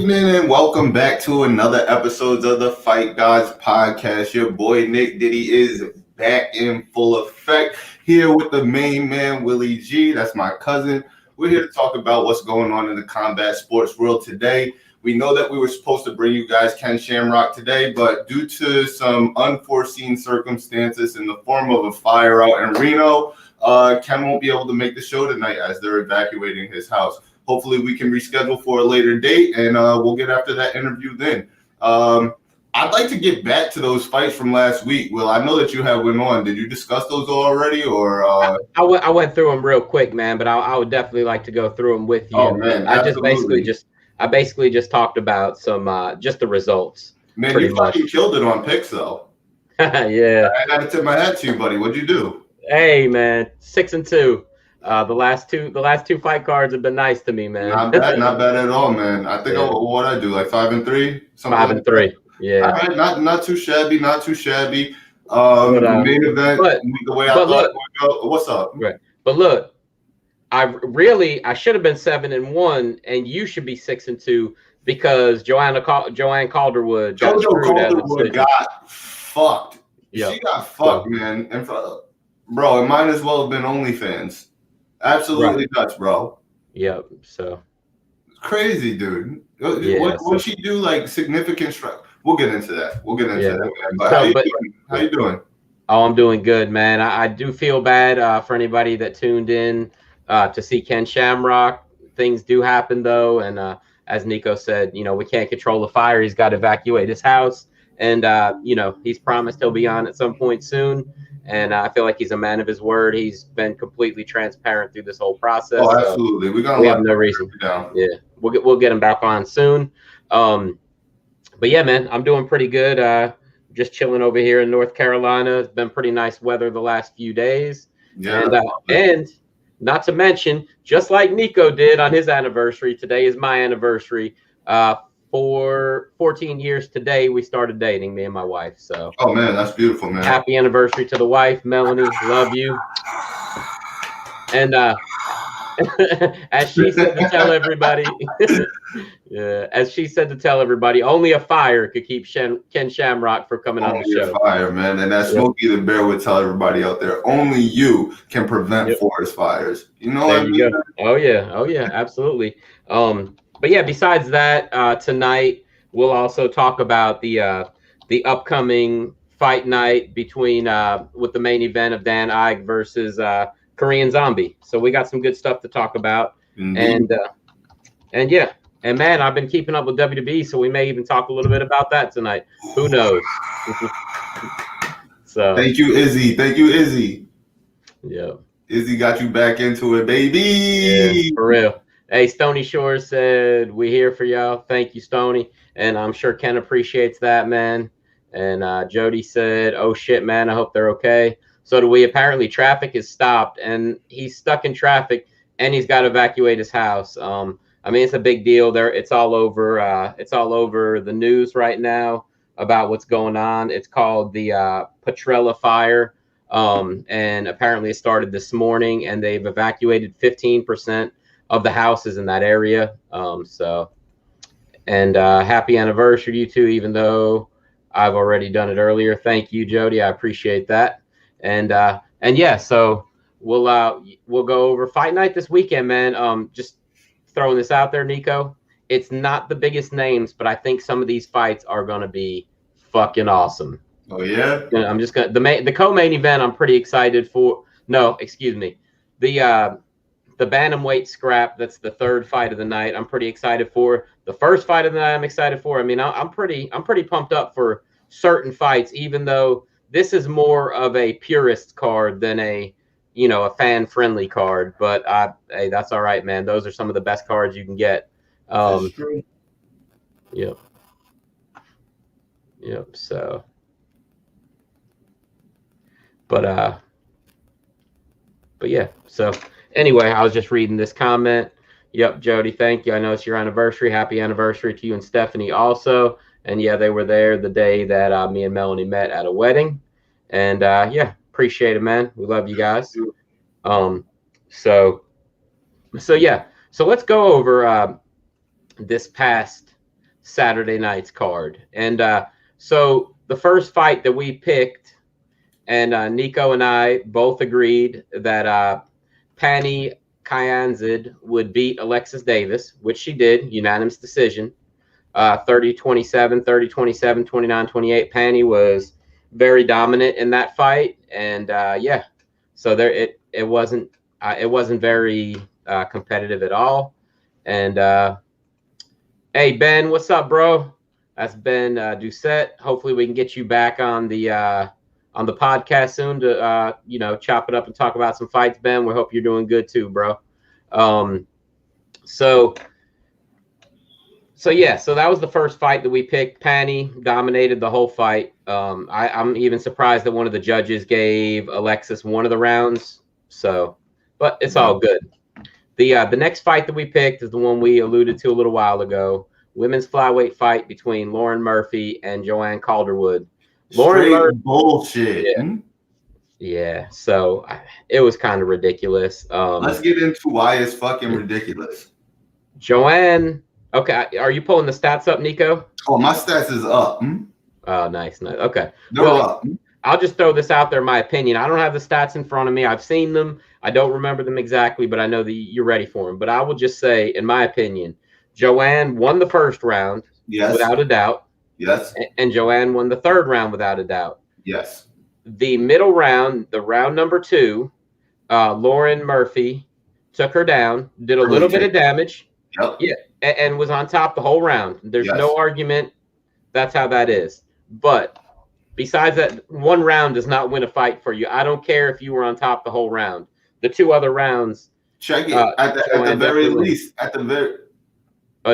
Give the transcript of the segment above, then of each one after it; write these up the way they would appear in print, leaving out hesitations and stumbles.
evening and welcome back to another episode of the Fight Guys podcast. Your boy Nick Diddy is back in full effect here with the main man, Willie G. That's my cousin. We're here to talk about what's going on in the combat sports world today. We know that we were supposed to bring you guys Ken Shamrock today, but due to some unforeseen circumstances in the form of a fire out in Reno, Ken won't be able to make the show tonight as they're evacuating his house. Hopefully we can reschedule for a later date, and we'll get after that interview then. I'd like to get back to those fights from last week. Will, I know that you have went on. Did you discuss those already, or? I went through them real quick, man, but I would definitely like to go through them with you. Oh man, I basically just talked about some just the results. Man, you fucking killed it on picks though. Yeah, I gotta tip my hat to you, buddy. What'd you do? Hey man, 6-2. The last two fight cards have been nice to me, man. Not bad at all, man. I think what I do, like 5-3, 5-3. Yeah. All right, not too shabby, the main event, the way I thought it would go. What's up? Right. But look, I should have been 7-1, and you should be 6-2 because Joanne Calderwood got fucked. Yep. She got fucked, man. And bro, it might as well have been OnlyFans. Absolutely nuts, bro. Yep. So crazy, dude. What she do? Like significant strike. We'll get into that. Man. But how you doing? Oh, I'm doing good, man. I do feel bad for anybody that tuned in to see Ken Shamrock. Things do happen though, and as Nico said, we can't control the fire. He's got to evacuate his house, and he's promised he'll be on at some point soon. And I feel like he's a man of his word. He's been completely transparent through this whole process. Oh, absolutely. So we have no reason. Yeah, we'll get him back on soon. But yeah, man, I'm doing pretty good. Just chilling over here in North Carolina. It's been pretty nice weather the last few days. Yeah. And not to mention, just like Nico did on his anniversary, today is my anniversary. For 14 years today, we started dating, me and my wife. So, oh man, that's beautiful, man. Happy anniversary to the wife, Melanie. Love you. And as she said to tell everybody, only a fire could keep Ken Shamrock from coming on the show. Fire, man, and that Smokey the Bear would tell everybody out there, only you can prevent forest fires. You know what I mean? Go. Oh yeah, absolutely. But yeah, besides that, tonight we'll also talk about the upcoming fight night between with the main event of Dan Ige versus Korean Zombie. So we got some good stuff to talk about. Mm-hmm. And man, I've been keeping up with WWE, so we may even talk a little bit about that tonight. Who knows? So thank you, Izzy. Yeah, Izzy got you back into it, baby. Yeah, for real. Hey, Stony Shores said, "We here for y'all." Thank you, Stony. And I'm sure Ken appreciates that, man. And Jody said, "Oh, shit, man. I hope they're okay." So do we. Apparently, traffic is stopped, and he's stuck in traffic, and he's got to evacuate his house. I mean, it's a big deal. It's all over. It's all over the news right now about what's going on. It's called the Petrella Fire, and apparently it started this morning, and they've evacuated 15% of the houses in that area. Happy anniversary to you two, even though I've already done it earlier. Thank you, Jody. I appreciate that. And yeah, so we'll go over Fight Night this weekend, man. Just throwing this out there, Nico. It's not the biggest names, but I think some of these fights are gonna be fucking awesome. Oh yeah. I'm just gonna the co-main event. I'm pretty excited for. No, excuse me. The bantamweight scrap, that's the third fight of the night. I'm pretty excited for. The first fight of the night, I'm excited for. I mean, I'm pretty pumped up for certain fights, even though this is more of a purist card than a fan-friendly card. But hey, that's all right, man. Those are some of the best cards you can get. That's true. Yep. So, but yeah. So. Anyway, I was just reading this comment. Yep, Jody, thank you. I know it's your anniversary. Happy anniversary to you and Stephanie also. And yeah, they were there the day that me and Melanie met at a wedding. And yeah, appreciate it, man. We love you guys. So yeah. So let's go over this past Saturday night's card. And so the first fight that we picked, and Nico and I both agreed that Pani Kyanzid would beat Alexis Davis, which she did, unanimous decision. 30-27, 30-27, 29-28. Pani was very dominant in that fight, and yeah, so there it wasn't very competitive at all. And hey Ben, what's up, bro? That's Ben Doucette. Hopefully we can get you back on the podcast soon to chop it up and talk about some fights, Ben. We hope you're doing good too, bro. So yeah, so that was the first fight that we picked. Pani dominated the whole fight. I'm even surprised that one of the judges gave Alexis one of the rounds. So, but it's all good. The next fight that we picked is the one we alluded to a little while ago. Women's flyweight fight between Lauren Murphy and Joanne Calderwood. Straight bullshit. Yeah. So it was kind of ridiculous. Let's get into why it's fucking ridiculous. Joanne. Okay, are you pulling the stats up, Nico? Oh, my stats is up. Oh, nice. Okay. They're up. I'll just throw this out there, my opinion. I don't have the stats in front of me. I've seen them. I don't remember them exactly, but I know that you're ready for them. But I will just say, in my opinion, Joanne won the first round without a doubt. Yes. And Joanne won the third round without a doubt. Yes. The middle round, the round number 2, Lauren Murphy took her down, did a little bit of damage. Yep. Yeah. And was on top the whole round. There's no argument. That's how that is. But besides that, one round does not win a fight for you. I don't care if you were on top the whole round. The 2 other rounds. Check it. At the very least. A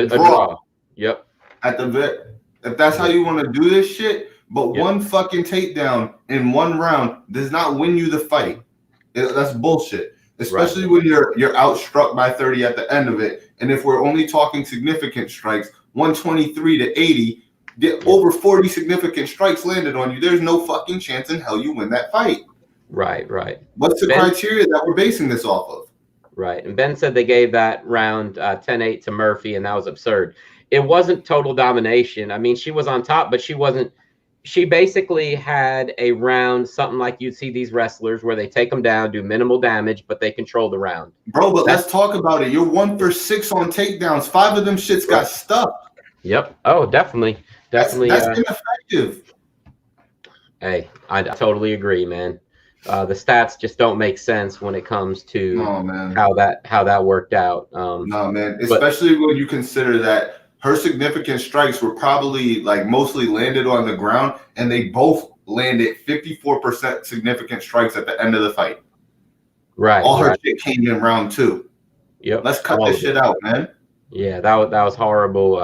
draw. Yep. If that's how you want to do this shit, but one fucking takedown in one round does not win you the fight. That's bullshit. Especially when you're outstruck by 30 at the end of it. And if we're only talking significant strikes, 123-80, over 40 significant strikes landed on you. There's no fucking chance in hell you win that fight. Right. What's the criteria that we're basing this off of? Right. And Ben said they gave that round 10-8 to Murphy, and that was absurd. It wasn't total domination. I mean, she was on top, but she wasn't. She basically had a round, something like you'd see these wrestlers where they take them down, do minimal damage, but they control the round. Bro, but let's talk about it. You're 1 for 6 on takedowns. 5 of them shits got stuck. Yep. Oh, definitely. That's ineffective. Hey, I totally agree, man. The stats just don't make sense when it comes to how that worked out. No, man. Especially when you consider that her significant strikes were probably like mostly landed on the ground, and they both landed 54% significant strikes at the end of the fight. Right. All her shit came in round 2. Yep. Let's cut this shit out, man. Yeah, that was horrible.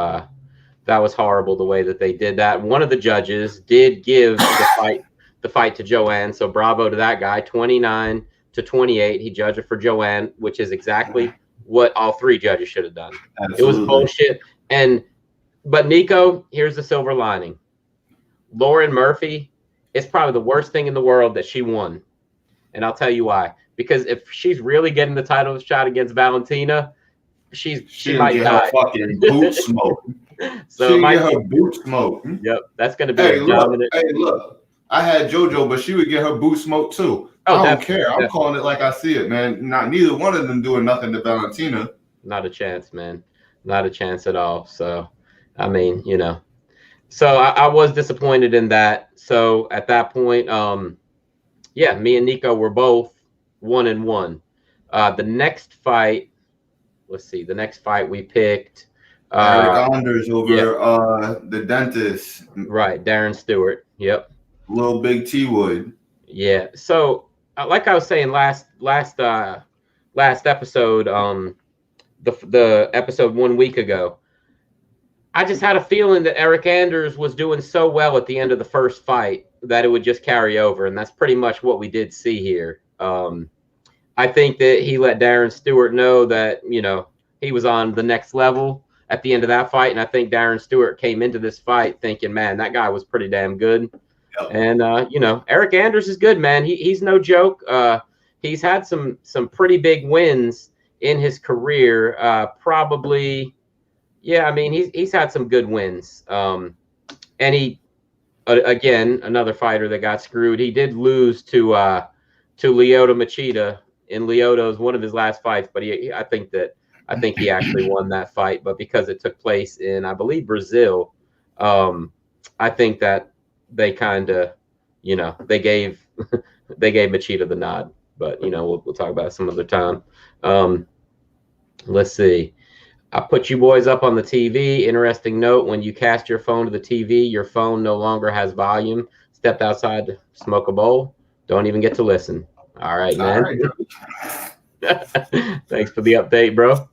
That was horrible the way that they did that. One of the judges did give the fight to Joanne, so bravo to that guy. 29-28, he judged it for Joanne, which is exactly what all 3 judges should have done. Absolutely. It was bullshit. But Nico, here's the silver lining. Lauren Murphy, it's probably the worst thing in the world that she won. And I'll tell you why. Because if she's really getting the title shot against Valentina, she might die. Her fucking boot smoke. So she get her boot smoke. Yep, that's going to be dominant. Hey, look. I had JoJo, but she would get her boot smoke too. I don't care. I'm calling it like I see it, man. Neither one of them doing nothing to Valentina. Not a chance, man. Not a chance at all. So, I mean, so I was disappointed in that. So at that point, me and Nico were both 1-1. The next fight, let's see. The next fight we picked Eric Anders over the dentist. Right, Darren Stewart. Yep. Little Big T Wood. Yeah. So, like I was saying last episode, the episode 1 week ago, I just had a feeling that Eric Anders was doing so well at the end of the first fight that it would just carry over, and that's pretty much what we did see here. I think that he let Darren Stewart know that he was on the next level at the end of that fight, and I think Darren Stewart came into this fight thinking, man, that guy was pretty damn good. And Eric Anders is good, man. He's no joke. He's had some pretty big wins in his career. Probably Yeah, I mean, he's had some good wins. And he again, another fighter that got screwed. He did lose to Lyoto Machida in Lyoto's one of his last fights, but I think he actually won that fight. But because it took place in, I believe, Brazil, I think that they kind of, they gave Machida the nod. But we'll talk about it some other time. Let's see. I put you boys up on the TV. Interesting note, when you cast your phone to the TV, your phone no longer has volume. Stepped outside to smoke a bowl. Don't even get to listen. All right, man. All right. Thanks for the update, bro.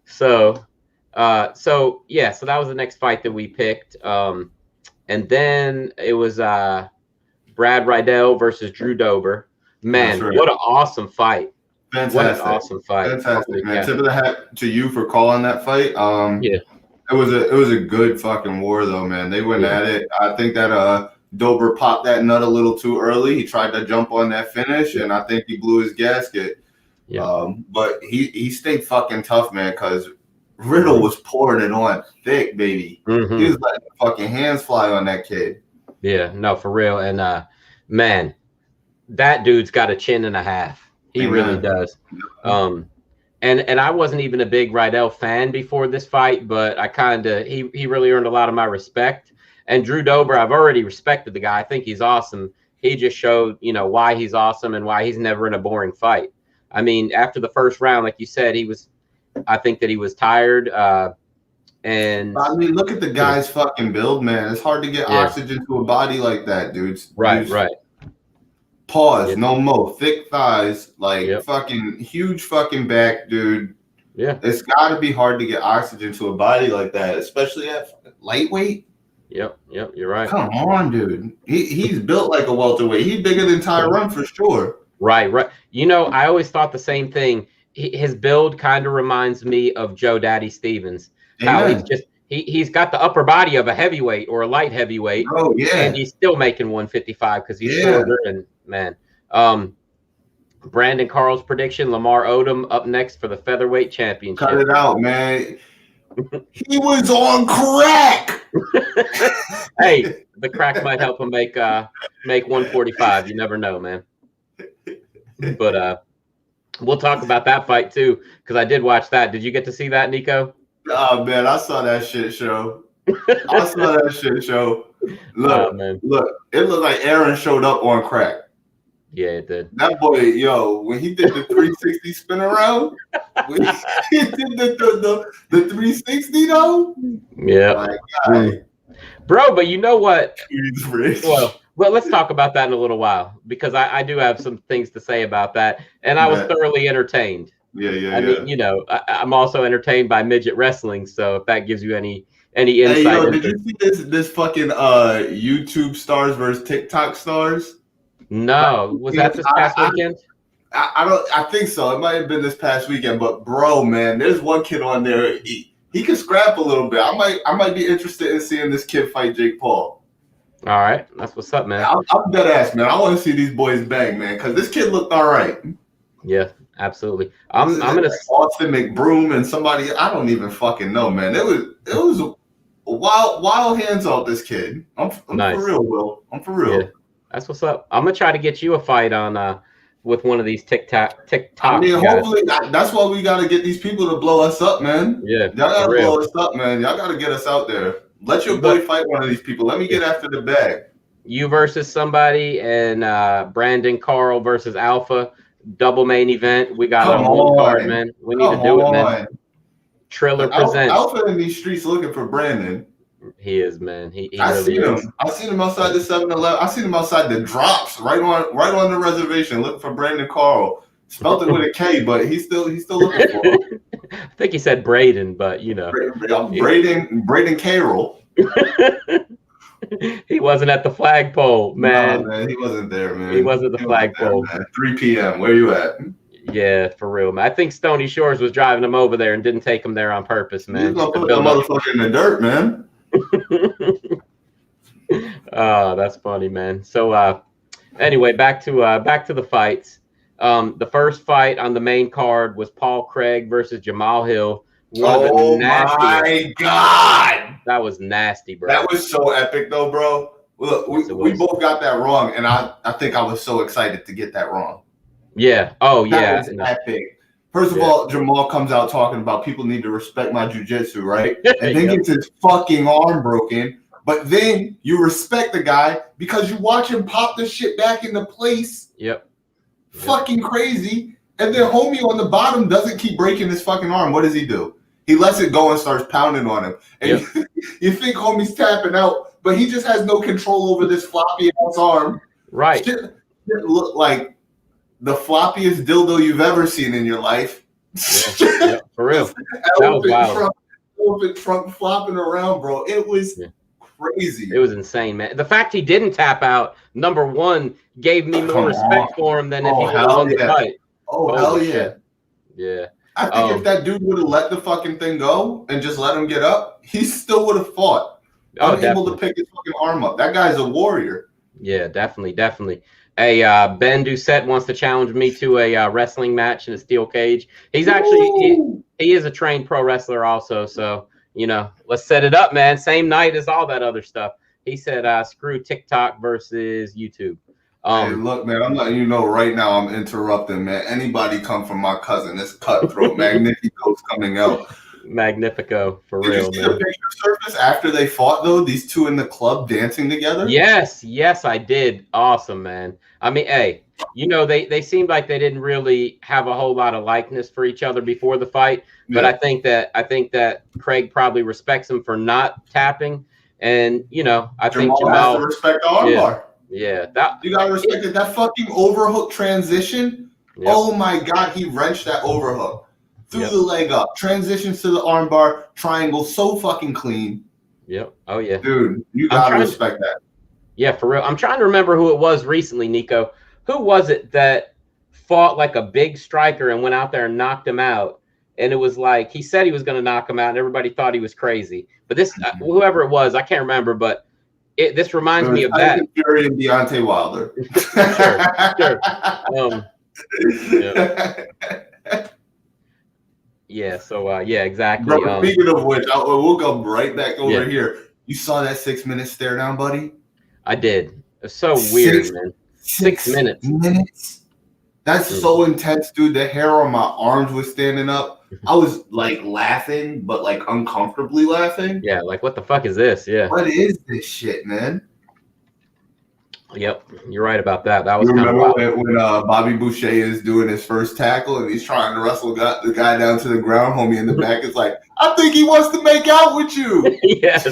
So that was the next fight that we picked. And then it was Brad Riddell versus Drew Dober. Man, right. What an awesome fight. Fantastic. What an awesome fight. Fantastic, man. Tip of the hat to you for calling that fight. Yeah. It was a good fucking war though, man. They went at it. I think that Dober popped that nut a little too early. He tried to jump on that finish, and I think he blew his gasket. Yeah. But he stayed fucking tough, man, because Riddle was pouring it on thick, baby. Mm-hmm. He was letting fucking hands fly on that kid. Yeah, no, for real. And man, that dude's got a chin and a half. He really does. And I wasn't even a big Riddell fan before this fight, but he really earned a lot of my respect. And Drew Dober, I've already respected the guy. I think he's awesome. He just showed, why he's awesome and why he's never in a boring fight. I mean, after the first round, like you said, I think that he was tired. And I mean, look at the guy's fucking build, man. It's hard to get oxygen to a body like that, dude. Right. Pause. Yeah. No more. Thick thighs, fucking huge fucking back, dude. Yeah. It's got to be hard to get oxygen to a body like that, especially at lightweight. Yep. You're right. Come on, dude. He's built like a welterweight. He's bigger than Tyrone for sure. Right. I always thought the same thing. His build kind of reminds me of Joe Daddy Stevens. How he's got the upper body of a heavyweight or a light heavyweight. Oh yeah. And he's still making 155 because he's shorter. And man, Brandon Carl's prediction: Lamar Odom up next for the featherweight championship. Cut it out, man. He was on crack. Hey, the crack might help him make 145. You never know, man. But we'll talk about that fight too, because I did watch that. Did you get to see that, Nico? Oh man, I saw that shit show. Look, look, it looked like Aaron showed up on crack. Yeah, it did. That boy, when he did the 360 spin around, when he did the 360 though. Yeah. Bro, but you know what? Well, let's talk about that in a little while, because I do have some things to say about that. And I was thoroughly entertained. Yeah. I mean, I'm also entertained by midget wrestling. So if that gives you any insight. Did you see this fucking YouTube stars versus TikTok stars? No. Was that this past weekend? I think so. It might have been this past weekend, but bro, man, there's one kid on there. He can scrap a little bit. I might be interested in seeing this kid fight Jake Paul. All right, that's what's up, man. I'm dead ass, man. I want to see these boys bang, man, because this kid looked all right. Yeah, absolutely. I'm gonna Austin McBroom and somebody I don't even fucking know, man. It was a wild hands off this kid. I'm nice. For real, Will. I'm for real. Yeah, that's what's up. I'm gonna try to get you a fight on with one of these TikTok. I mean, hopefully that's why we gotta get these people to blow us up, man. Yeah, y'all gotta blow us up, man. Y'all gotta get us out there. Let your boy fight one of these people. Let me get after the bag. You versus somebody, and Brandon Carl versus Alpha, double main event. We got a whole card, man. We need to do it, man. Triller presents. Alpha in these streets looking for Brandon. He is, man. He I really seen is. him. I seen him outside the 7-Eleven. I seen him outside the Drops, right on the reservation, looking for Brandon Carl. Spelled it with a K, but he's still looking for him. I think he said Braden, but Braden Carroll. He wasn't at the flagpole, man. No, man, he wasn't there, man. He wasn't at the flagpole. 3 p.m. Where you at? Yeah, for real, man. I think Stony Shores was driving him over there and didn't take him there on purpose, man. He's gonna put the motherfucker in the dirt, man. Oh, that's funny, man. So anyway, back to the fights. The first fight on the main card was Paul Craig versus Jamal Hill. Oh my God. That was nasty, bro. That was so epic, though, bro. Look, we both got that wrong, and I think I was so excited to get that wrong. Yeah. Oh, yeah. That was epic. First of all, Jamal comes out talking about people need to respect my jiu-jitsu, right? And then gets his fucking arm broken. But then you respect the guy because you watch him pop the shit back into place. Yep. Fucking crazy. And then homie on the bottom doesn't keep breaking his fucking arm. What does he do? He lets it go and starts pounding on him. And you think homie's tapping out, but he just has no control over this floppy ass arm. Right. Shit look like the floppiest dildo you've ever seen in your life. Yeah, for real. That was wild. Elephant trunk flopping around, bro. It was crazy. It was insane, man. The fact he didn't tap out, number one, gave me more respect for him than if he would have won the fight. Oh, hell yeah. Shit. Yeah. I think if that dude would have let the fucking thing go and just let him get up, he still would have fought. Unable to pick his fucking arm up. That guy's a warrior. Yeah, definitely. Hey, Ben Doucette wants to challenge me to a wrestling match in a steel cage. He's actually he is a trained pro wrestler also, so let's set it up, man. Same night as all that other stuff. He said, screw TikTok versus YouTube. Hey, look, man, I'm letting you know right now I'm interrupting, man. Anybody come from my cousin. It's cutthroat. Magnifico's coming out. Magnifico, for real, man. Did you see the picture surface after they fought, though? These two in the club dancing together? Yes, I did. Awesome, man. I mean, hey, they seemed like they didn't really have a whole lot of likeness for each other before the fight. But I think that Craig probably respects him for not tapping. And, I think Jamal has to respect the armbar. Yeah, you gotta respect it. That fucking overhook transition. Yep. Oh my God, he wrenched that overhook through the leg up, transitions to the armbar, triangle, so fucking clean. Yep. Oh yeah, dude, you gotta respect that. Yeah, for real. I'm trying to remember who it was recently, Nico. Who was it that fought like a big striker and went out there and knocked him out? And it was like he said he was going to knock him out, and everybody thought he was crazy. But this, whoever it was, I can't remember, but. This reminds me of that. Fury and Deontay Wilder. Sure. So exactly. Bro, speaking of which, we'll come right back over here. You saw that 6 minute stare down, buddy? I did. It's so weird, man. 6 minutes. That's so intense, dude. The hair on my arms was standing up. I was like laughing, but like uncomfortably laughing. Yeah, like what the fuck is this? Yeah. What is this shit, man? Yep, you're right about that. That was kind of wild. When Bobby Boucher is doing his first tackle and he's trying to wrestle the guy down to the ground, homie in the back is like, I think he wants to make out with you. yes.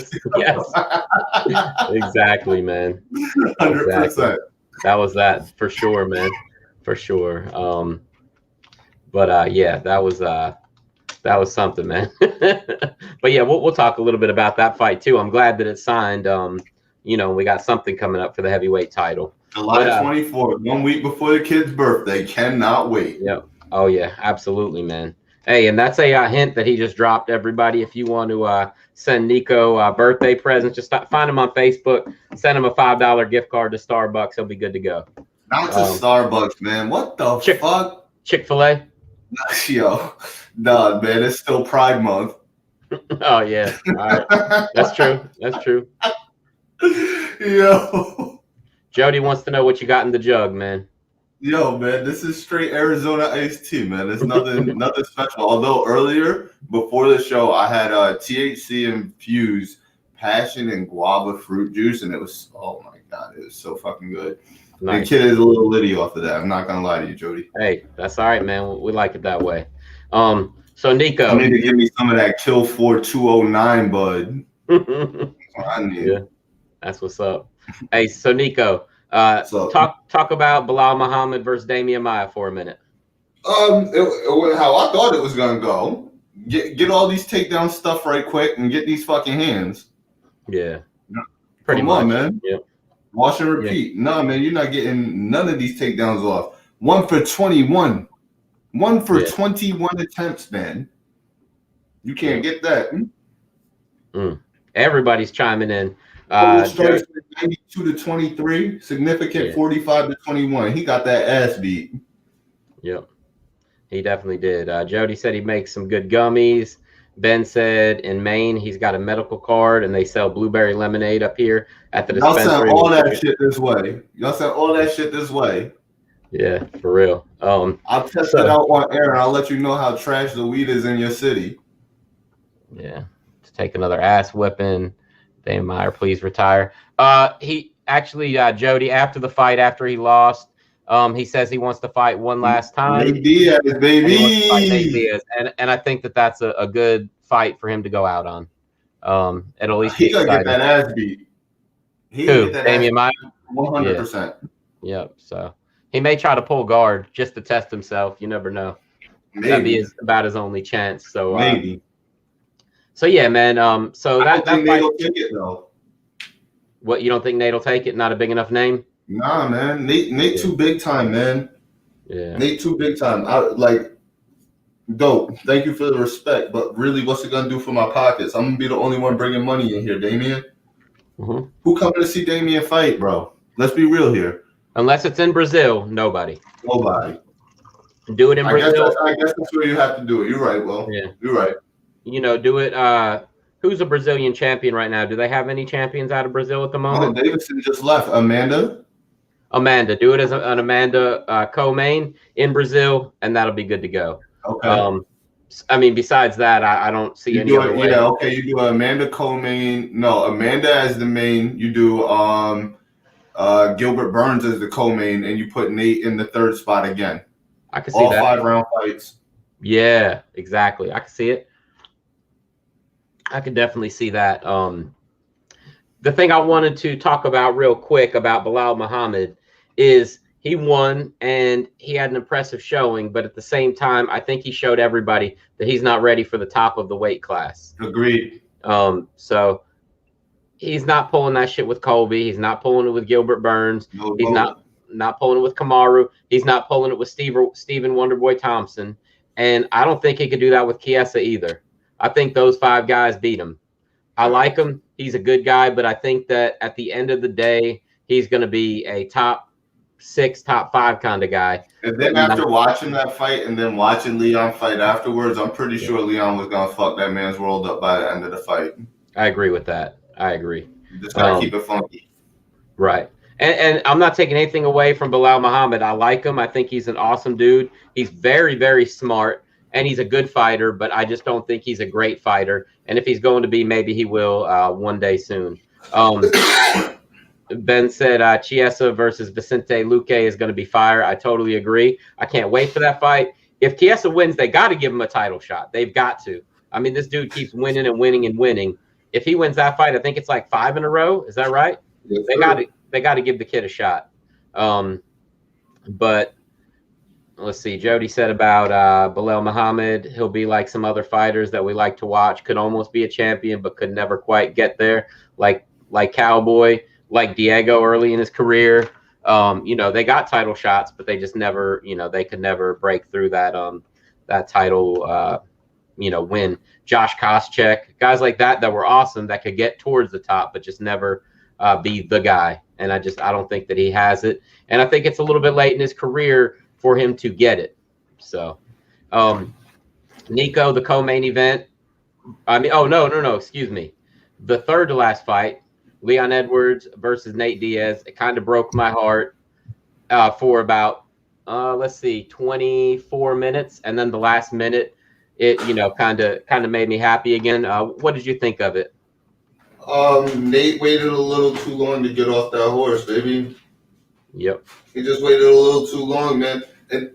Exactly, man. 100%. Exactly. That was that for sure, man. For sure. That was something, man. But yeah, we'll talk a little bit about that fight too. I'm glad that it's signed. We got something coming up for the heavyweight title. July 24th, 1 week before the kid's birthday. Cannot wait. Yep. Oh yeah, absolutely, man. Hey, and that's a hint that he just dropped. Everybody, if you want to send Nico birthday presents, just find him on Facebook. Send him a $5 gift card to Starbucks. He'll be good to go. Not to Starbucks, man. What the fuck? Chick-fil-A? Yo, nah, man. It's still Pride Month. Oh, yeah. All right. That's true. Yo. Jody wants to know what you got in the jug, man. Yo, man, this is straight Arizona iced tea, man. It's nothing special. Although earlier, before the show, I had THC infused passion and guava fruit juice, and it was, oh my God, it was so fucking good. Nice. The kid is a little litty off of that. I'm not gonna lie to you, Jody. Hey, that's all right, man. We like it that way. So Nico, you need to give me some of that Kill 4209, bud. That's what I need. Yeah, that's what's up. Hey, so Nico, talk about Bilal Muhammad versus Damian Maia for a minute. How I thought it was gonna go. Get all these takedown stuff right quick and get these fucking hands. Yeah, pretty much, man. Yep. Wash and repeat. Yeah. No, man, you're not getting none of these takedowns off. 1 for 21. 1 for 21 attempts, man. You can't get that. Everybody's chiming in. Strikes 92 to 23. Significant 45 to 21. He got that ass beat. Yep. He definitely did. Jody said he makes some good gummies. Ben said in Maine he's got a medical card and they sell blueberry lemonade up here at the Y'all sent dispensary. all that shit this way. Y'all sent all that shit this way. Yeah, for real. I'll test it out on air and I'll let you know how trash the weed is in your city. Yeah, to take another ass whipping. Dane Meyer, please retire. He actually, Jody, after the fight, after he lost, he says he wants to fight one last time. Nate Diaz, baby. He wants to fight Nate Diaz, and I think that that's a good fight for him to go out on. It'll at least be gonna exciting. get that ass beat. He gonna get that Damian Meyer? 100%. Yep. So he may try to pull guard just to test himself. You never know. Maybe. That'd be about his only chance. So maybe. So yeah, man. So I don't think Nate will take it though. What, you don't think Nate will take it? Not a big enough name? Nah, man. Nate too big time, man. Yeah. Nate too big time. Dope. Thank you for the respect, but really, what's it gonna do for my pockets? I'm gonna be the only one bringing money in here, Damian. Mm-hmm. Who coming to see Damian fight, bro? Let's be real here. Unless it's in Brazil, nobody. Do it in Brazil. I guess that's where you have to do it. You're right, Will. Yeah. You're right. Do it. Who's a Brazilian champion right now? Do they have any champions out of Brazil at the moment? Oh, Davidson just left. Amanda. Do it as an Amanda co-main in Brazil, and that'll be good to go. Okay. I mean, besides that, I don't see any other way. Yeah, okay. You do Amanda co-main. No, Amanda as the main. You do Gilbert Burns as the co-main, and you put Nate in the third spot again. I can see that. All 5-round fights. Yeah, exactly. I can see it. I could definitely see that. The thing I wanted to talk about real quick about Belal Muhammad is he won and he had an impressive showing, but at the same time, I think he showed everybody that he's not ready for the top of the weight class. Agreed. So he's not pulling that shit with Colby. He's not pulling it with Gilbert Burns. He's not pulling it with Kamaru. He's not pulling it with Stephen Wonderboy Thompson. And I don't think he could do that with Chiesa either. I think those 5 guys beat him. I like him. He's a good guy, but I think that at the end of the day, he's going to be a top 6, top 5 kind of guy. And then after watching that fight and then watching Leon fight afterwards, I'm pretty sure Leon was going to fuck that man's world up by the end of the fight. I agree with that. I agree. You just got to keep it funky. Right. And I'm not taking anything away from Belal Muhammad. I like him. I think he's an awesome dude. He's very, very smart. And he's a good fighter, but I just don't think he's a great fighter. And if he's going to be, maybe he will one day soon. Ben said Chiesa versus Vicente Luque is going to be fire. I totally agree. I can't wait for that fight. If Chiesa wins, they got to give him a title shot. They've got to. I mean, this dude keeps winning and winning and winning. If he wins that fight, I think it's like 5 in a row. Is that right? Yes, they got to give the kid a shot. But let's see. Jody said about Belal Muhammad. He'll be like some other fighters that we like to watch. Could almost be a champion, but could never quite get there. Like Cowboy, like Diego early in his career. They got title shots, but they just never, they could never break through that title, win. Josh Koscheck, guys like that were awesome, that could get towards the top, but just never be the guy. And I don't think that he has it. And I think it's a little bit late in his career for him to get it. So, Nico, the co-main event. No, excuse me. The third to last fight, Leon Edwards versus Nate Diaz. It kind of broke my heart for about, 24 minutes. And then the last minute, it, kind of made me happy again. What did you think of it? Nate waited a little too long to get off that horse, baby. Yep. He just waited a little too long, man. And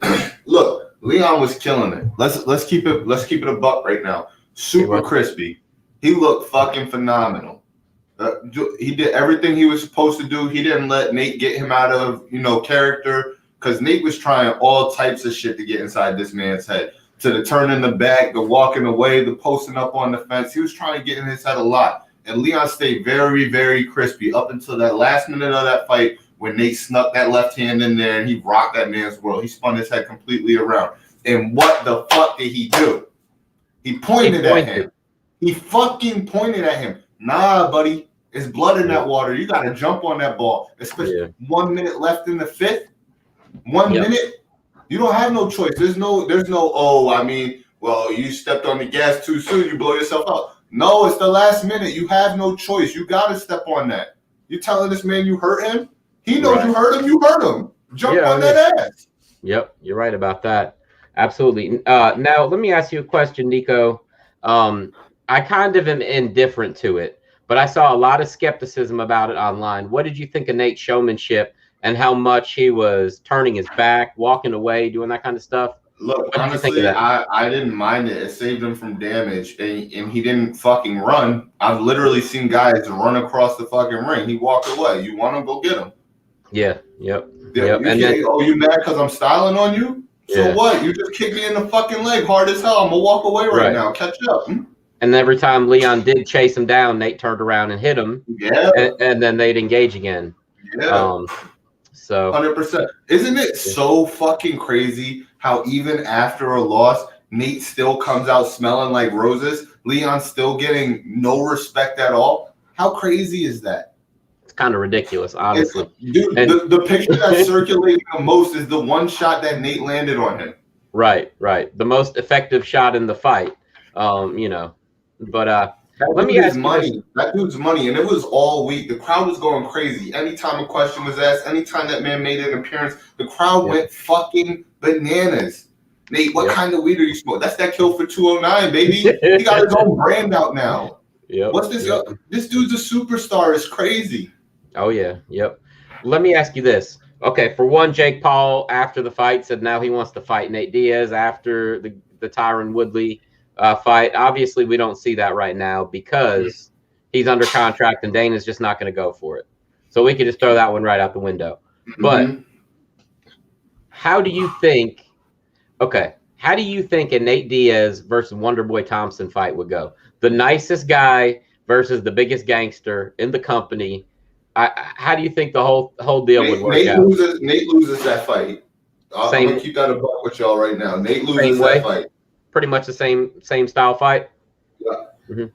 look, Leon was killing it. Let's keep it a buck right now. Super crispy. He looked fucking phenomenal. He did everything he was supposed to do. He didn't let Nate get him out of character, because Nate was trying all types of shit to get inside this man's head. To the turning the back, the walking away, the posting up on the fence. He was trying to get in his head a lot. And Leon stayed very, very crispy up until that last minute of that fight, when Nate snuck that left hand in there and he rocked that man's world. He spun his head completely around. And what the fuck did he do? He pointed at him. He fucking pointed at him. Nah, buddy. There's blood in that water. You got to jump on that ball. Especially 1 minute left in the fifth. 1 minute. You don't have no choice. There's no, well, you stepped on the gas too soon, you blow yourself out. No, it's the last minute. You have no choice. You got to step on that. You telling this man you hurt him? He knows you hurt him. You hurt him. Jump on that ass. Yep, you're right about that. Absolutely. Now, let me ask you a question, Nico. I kind of am indifferent to it, but I saw a lot of skepticism about it online. What did you think of Nate's showmanship and how much he was turning his back, walking away, doing that kind of stuff? Look, honestly, I didn't mind it. It saved him from damage, and he didn't fucking run. I've literally seen guys run across the fucking ring. He walked away. You want him? Go get him. Yeah. Yep. And then, you mad because I'm styling on you? So what? You just kicked me in the fucking leg hard as hell. I'm gonna walk away right now. Catch up. And every time Leon did chase him down, Nate turned around and hit him. Yeah. And then they'd engage again. Yeah. So 100%. Isn't it so fucking crazy how even after a loss, Nate still comes out smelling like roses? Leon's still getting no respect at all. How crazy is that? It's kind of ridiculous, honestly. Dude, the picture that's circulating the most is the one shot that Nate landed on him. Right. The most effective shot in the fight. But let me ask you. That dude's money, and it was all week. The crowd was going crazy. Anytime a question was asked, anytime that man made an appearance, the crowd went fucking bananas. Nate, what kind of weed are you smoking? That's that Kill for 209, baby. He got his own brand out now. What's this? This dude's a superstar. It's crazy. Oh yeah. Yep. Let me ask you this. Okay, for one, Jake Paul after the fight said now he wants to fight Nate Diaz after the Tyron Woodley fight. Obviously, we don't see that right now because he's under contract and Dana's just not going to go for it. So we could just throw that one right out the window. But how do you think a Nate Diaz versus Wonderboy Thompson fight would go? The nicest guy versus the biggest gangster in the company. How do you think the whole deal would work out? Nate loses that fight. I'm going to keep that a buck with y'all right now. Nate loses that fight. Pretty much the same style fight. Yeah.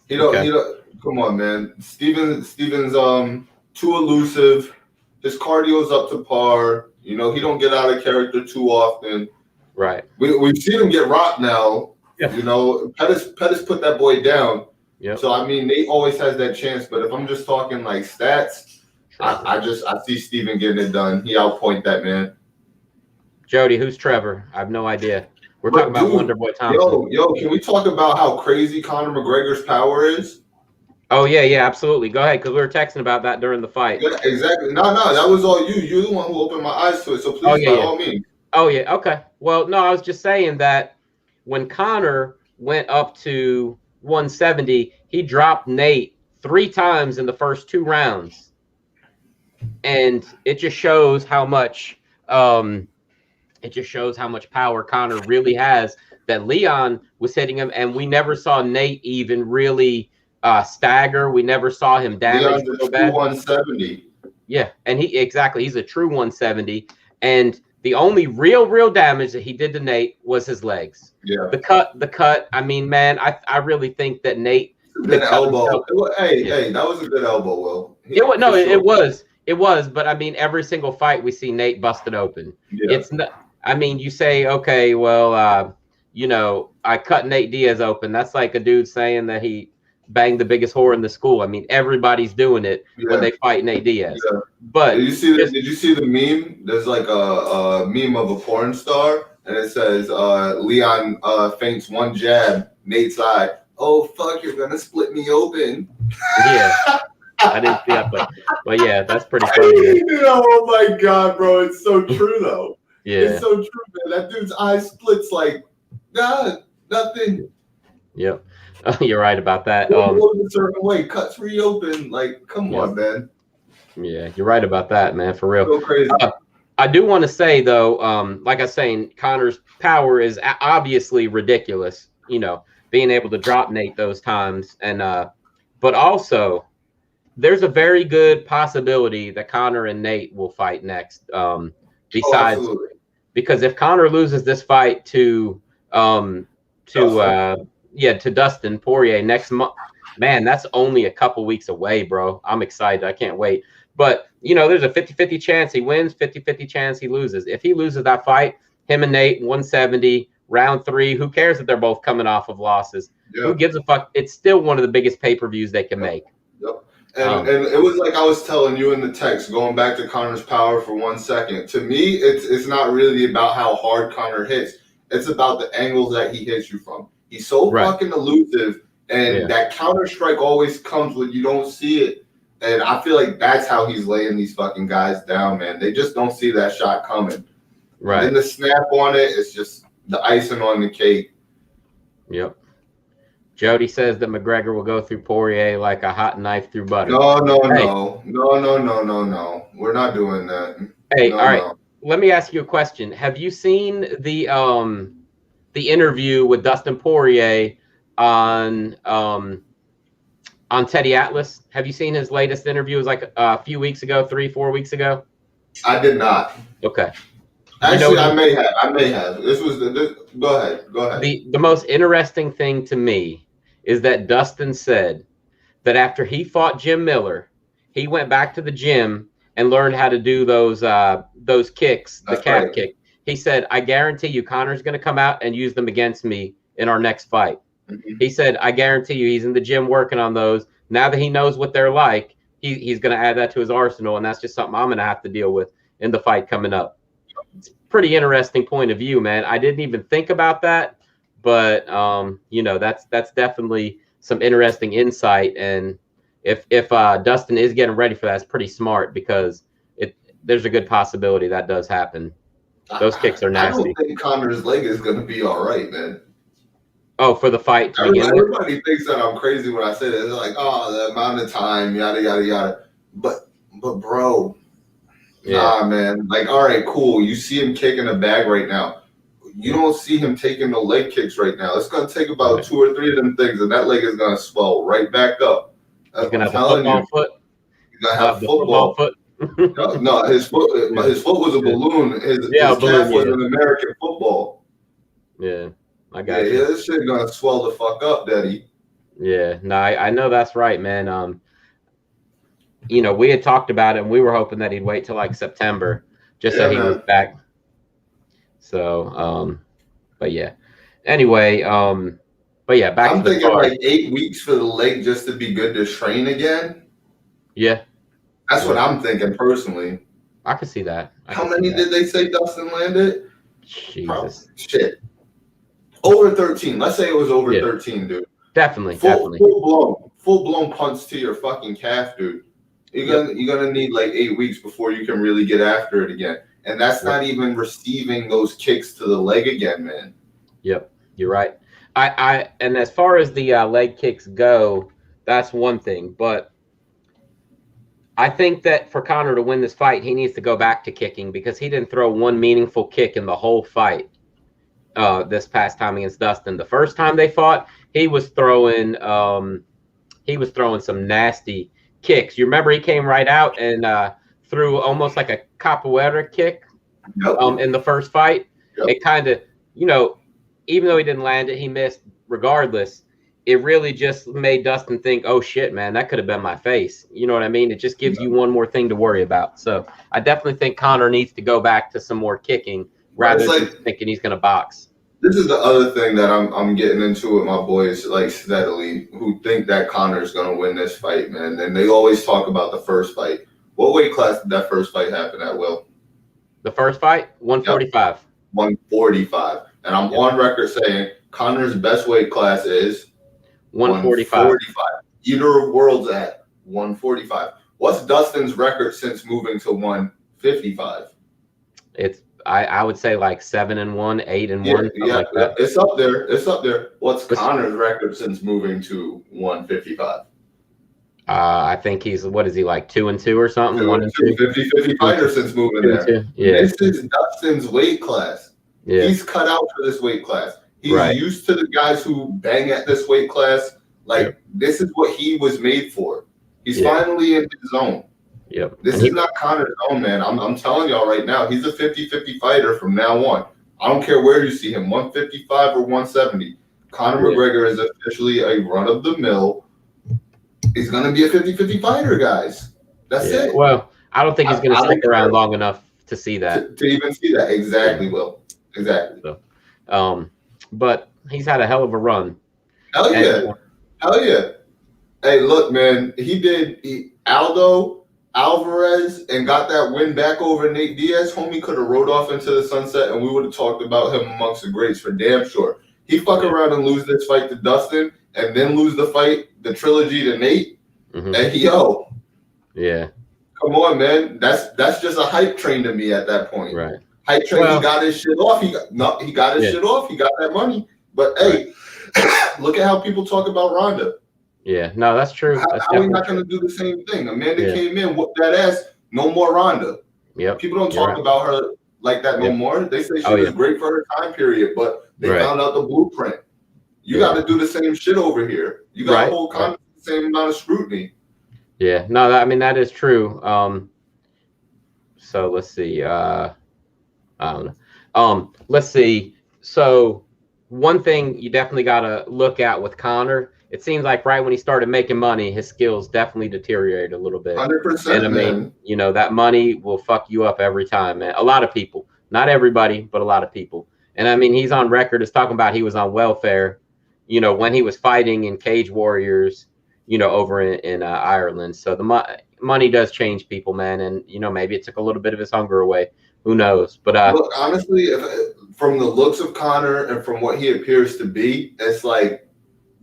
He don't. Come on, man. Steven's too elusive. His cardio's up to par. He don't get out of character too often. Right. We've seen him get rocked now. Yeah. Pettis put that boy down. Yeah. So I mean, Nate always has that chance. But if I'm just talking like stats, I see Steven getting it done. He outpoint that man. Jody, who's Trevor? I have no idea. We're talking about Wonderboy Thompson. Yo, can we talk about how crazy Conor McGregor's power is? Oh, yeah, absolutely. Go ahead, because we were texting about that during the fight. Yeah, exactly. No, that was all you. You're the one who opened my eyes to it, so please, by all means. Oh, yeah, okay. Well, no, I was just saying that when Conor went up to 170, he dropped Nate 3 times in the first 2 rounds. And it just shows how much power Conor really has, that Leon was hitting him, and we never saw Nate even really stagger. We never saw him damage. Leon's a true 170. Yeah, and he's a true 170. And the only real damage that he did to Nate was his legs. Yeah. The cut. I mean, man, I really think that Nate. Good elbow. Hey, that was a good elbow, Will. It was, but I mean, every single fight we see Nate busted open. Yeah. It's not. I mean, you say, okay, well, I cut Nate Diaz open. That's like a dude saying that he banged the biggest whore in the school. I mean, everybody's doing it when they fight Nate Diaz. Yeah. But did you see the meme? There's like a meme of a porn star, and it says Leon feints one jab, Nate's eye. Oh fuck, you're gonna split me open. Yeah. I didn't see that, but yeah, that's pretty funny. Oh my god, bro, it's so true though. Yeah, it's so true, man. That dude's eye splits like nothing. Yep, you're right about that. A certain way, cuts reopen. Like, come on, man. Yeah, you're right about that, man. For real. So crazy. I do want to say though, like I was saying, Conor's power is obviously ridiculous. Being able to drop Nate those times, and but also. There's a very good possibility that Conor and Nate will fight next. Because if Conor loses this fight to Dustin Poirier next month, man, that's only a couple weeks away, bro. I'm excited. I can't wait. But, there's a 50-50 chance he wins, 50-50 chance he loses. If he loses that fight, him and Nate, 170, round 3. Who cares if they're both coming off of losses? Yeah. Who gives a fuck? It's still one of the biggest pay-per-views they can make. Yep. And it was like I was telling you in the text, going back to Conor's power for 1 second. To me, it's not really about how hard Conor hits. It's about the angles that he hits you from. He's so fucking elusive, and that counter strike always comes when you don't see it. And I feel like that's how he's laying these fucking guys down, man. They just don't see that shot coming. Right. And then the snap on it is just the icing on the cake. Yep. Jody says that McGregor will go through Poirier like a hot knife through butter. No. We're not doing that. Hey, all right. Let me ask you a question. Have you seen the interview with Dustin Poirier on Teddy Atlas? Have you seen his latest interview? It was like a few weeks ago, 3-4 weeks ago. I did not. Okay. Actually, I may have. Go ahead. The most interesting thing to me is that Dustin said that after he fought Jim Miller, he went back to the gym and learned how to do those kicks, the calf kick. He said, I guarantee you Conor's going to come out and use them against me in our next fight. Mm-hmm. He said, I guarantee you he's in the gym working on those. Now that he knows what they're like, he's going to add that to his arsenal, and that's just something I'm going to have to deal with in the fight coming up. It's a pretty interesting point of view, man. I didn't even think about that, but that's definitely some interesting insight. And if Dustin is getting ready for that, it's pretty smart, because there's a good possibility that does happen. Those kicks are nasty. I don't think Conor's leg is going to be all right, man. Oh, for the fight. Everybody thinks that I'm crazy when I say that. They're like, oh, the amount of time, yada, yada, yada. But bro, nah, man. Like, all right, cool. You see him kicking a bag right now. You don't see him taking no leg kicks right now. It's going to take about 2 or 3 of them things, and that leg is going to swell right back up. He's going to have a football foot. He's going to have football foot. No, his foot was a balloon. His calf was an American football. Yeah, I got you. Yeah, this shit gonna swell the fuck up, Daddy. Yeah, no, I know that's right, man. We had talked about it, and we were hoping that he'd wait till like September, just so he was back. So, but yeah. Anyway, but yeah, back. I'm thinking like 8 weeks for the leg just to be good to train again. Yeah. That's what I'm thinking personally. I could see that. How many did they say Dustin landed? Jesus. Shit. Over 13. Let's say it was over 13, dude. Definitely. Full blown punch to your fucking calf, dude. You're gonna need like 8 weeks before you can really get after it again. And that's not even receiving those kicks to the leg again, man. Yep, you're right. And as far as the leg kicks go, that's one thing, but I think that for Conor to win this fight, he needs to go back to kicking, because he didn't throw one meaningful kick in the whole fight this past time against Dustin. The first time they fought, he was throwing some nasty kicks. You remember he came right out and threw almost like a capoeira kick in the first fight. Yep. It kind of, even though he didn't land it, he missed regardless. It really just made Dustin think, oh, shit, man, that could have been my face. You know what I mean? It just gives you one more thing to worry about. So I definitely think Conor needs to go back to some more kicking rather than thinking he's going to box. This is the other thing that I'm getting into with my boys, like, steadily, who think that Conor's going to win this fight, man. And they always talk about the first fight. What weight class did that first fight happen at, Will? The first fight? 145. Yep. 145. And I'm on record saying Conor's best weight class is 145. Either world's at 145. What's Dustin's record since moving to 155? It's I would say like 7-1, 8-1. Yeah, like that. It's up there. What's Conor's record since moving to 155? I think he's, what is he, like 2-2 or something? 1-2. 50 fighter since moving there. Yeah. This is Dustin's weight class. Yeah. He's cut out for this weight class. He's used to the guys who bang at this weight class. Like, this is what he was made for. He's finally in his zone. Yep. This is not Conor's zone, man. I'm telling y'all right now, he's a 50-50 fighter from now on. I don't care where you see him, 155 or 170. Conor McGregor is officially a run-of-the-mill. He's going to be a 50-50 fighter, guys. That's it. Well, I don't think he's going to stick around long enough to see that. To even see that. Exactly, Will. Exactly. So, but he's had a hell of a run. Hell yeah. Hell yeah. Hey, look, man, Aldo, Alvarez, and got that win back over Nate Diaz. Homie could have rode off into the sunset, and we would have talked about him amongst the greats for damn sure. He fuck around and lose this fight to Dustin, and then lose the trilogy to Nate. Mm-hmm. And yo, yeah, come on, man, that's just a hype train to me at that point. Right, hype train. He got his shit off. He got his shit off. He got that money. But hey, look at how people talk about Ronda. Yeah, no, that's true. How are we not going to do the same thing? Amanda came in, whooped that ass. No more Ronda. Yep. People don't talk about her like that no more. They say she was great for her time period, but they found out the blueprint. You got to do the same shit over here. You got to hold the same amount of scrutiny. Yeah, no, that is true. So let's see. I don't know. Let's see. So one thing you definitely got to look at with Conor. It seems like right when he started making money, his skills definitely deteriorated a little bit. 100%. And I mean, you know, that money will fuck you up every time, man. A lot of people, not everybody, but a lot of people. And I mean, he's on record as talking about he was on welfare, you know, when he was fighting in Cage Warriors, you know, over in Ireland. So the money does change people, man. And, you know, maybe it took a little bit of his hunger away. Who knows? But look, honestly, from the looks of Conor and from what he appears to be, it's like,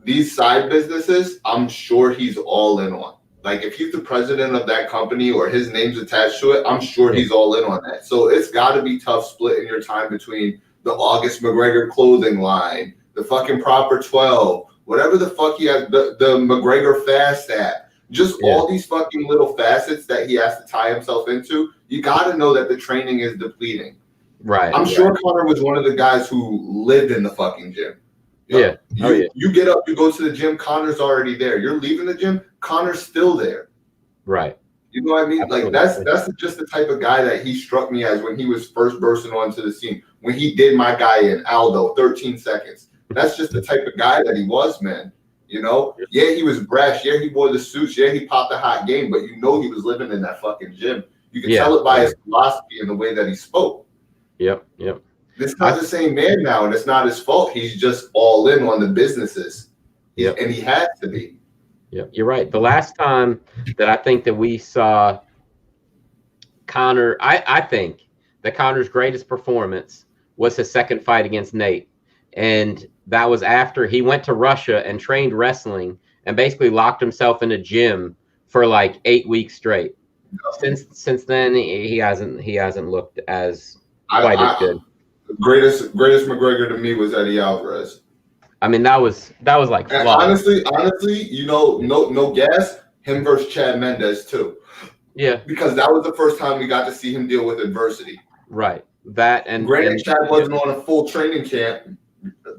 these side businesses, I'm sure he's all in on. Like, if he's the president of that company or his name's attached to it, I'm sure he's all in on that. So it's got to be tough splitting your time between the August McGregor clothing line, the fucking Proper 12, whatever the fuck he has, the McGregor Fast app, just all these fucking little facets that he has to tie himself into. You got to know that the training is depleting. Right. I'm sure Conor was one of the guys who lived in the fucking gym. You get up, you go to the gym, Conor's already there. You're leaving the gym, Conor's still there. Right. You know what I mean? Absolutely. Like that's just the type of guy that he struck me as when he was first bursting onto the scene. When he did my guy in Aldo, 13 seconds. That's just the type of guy that he was, man. You know? Yeah, he was brash. Yeah, he wore the suits. Yeah, he popped a hot game. But you know he was living in that fucking gym. You can tell it by his philosophy and the way that he spoke. Yep. This guy's the same man now, and it's not his fault. He's just all in on the businesses. And he has to be. Yeah, you're right. The last time that I think that we saw Conor, I think that Conor's greatest performance was his second fight against Nate. And that was after he went to Russia and trained wrestling and basically locked himself in a gym for like 8 weeks straight. No. Since then, he hasn't looked as quite as good. Greatest McGregor to me was Eddie Alvarez. I mean, that was like honestly, you know, no gas. Him versus Chad Mendes too. Yeah, because that was the first time we got to see him deal with adversity. Right. That and granted, Chad wasn't on a full training camp.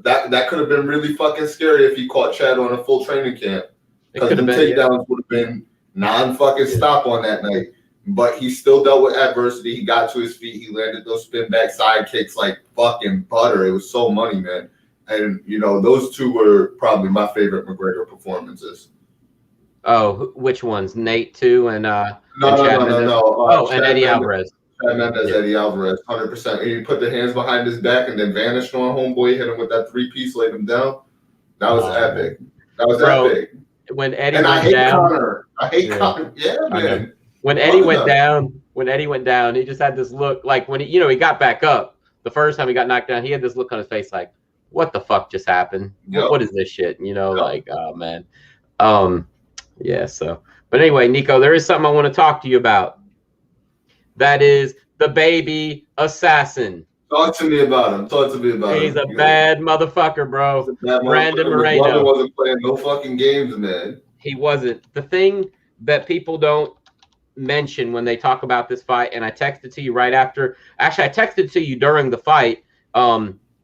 That could have been really fucking scary if he caught Chad on a full training camp. Because the takedowns would have been non-fucking stop on that night. But he still dealt with adversity. He got to his feet. He landed those spin back side kicks like fucking butter. It was so money, man. And, you know, those two were probably my favorite McGregor performances. Oh, which ones? Nate too, and no. And Eddie Alvarez. Chad Mendes, Eddie Alvarez, 100%. He put the hands behind his back and then vanished on homeboy, hit him with that 3-piece, laid him down. That was epic. That was epic. When Eddie and went I hate down, Conor. I hate Conor. Yeah, man. When Eddie went down, he just had this look like when he got back up the first time he got knocked down, he had this look on his face like, what the fuck just happened? What is this shit? Like, oh man. Yeah, so but anyway, Nico, there is something I want to talk to you about. That is the baby assassin. Talk to me about him. He's a bad motherfucker, bro. Brandon Moreno. Brother wasn't playing no fucking games, man. He wasn't. The thing that people don't mention when they talk about this fight, and I texted to you right after. Actually, I texted to you during the fight.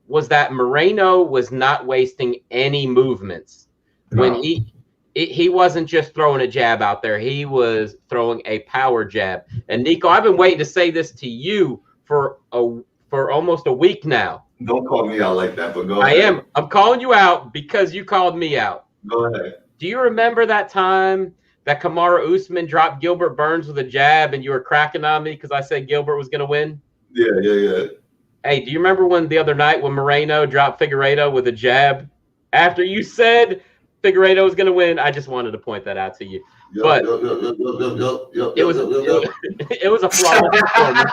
Was that Moreno was not wasting any movements when he wasn't just throwing a jab out there. He was throwing a power jab. And Nico, I've been waiting to say this to you for almost a week now. Don't call me out like that, but go ahead. I am. I'm calling you out because you called me out. Go ahead. Do you remember that time that Kamaru Usman dropped Gilbert Burns with a jab and you were cracking on me because I said Gilbert was going to win? Yeah. Hey, do you remember when the other night when Moreno dropped Figueiredo with a jab after you said Figueiredo was going to win? I just wanted to point that out to you. But it was a flawless performance.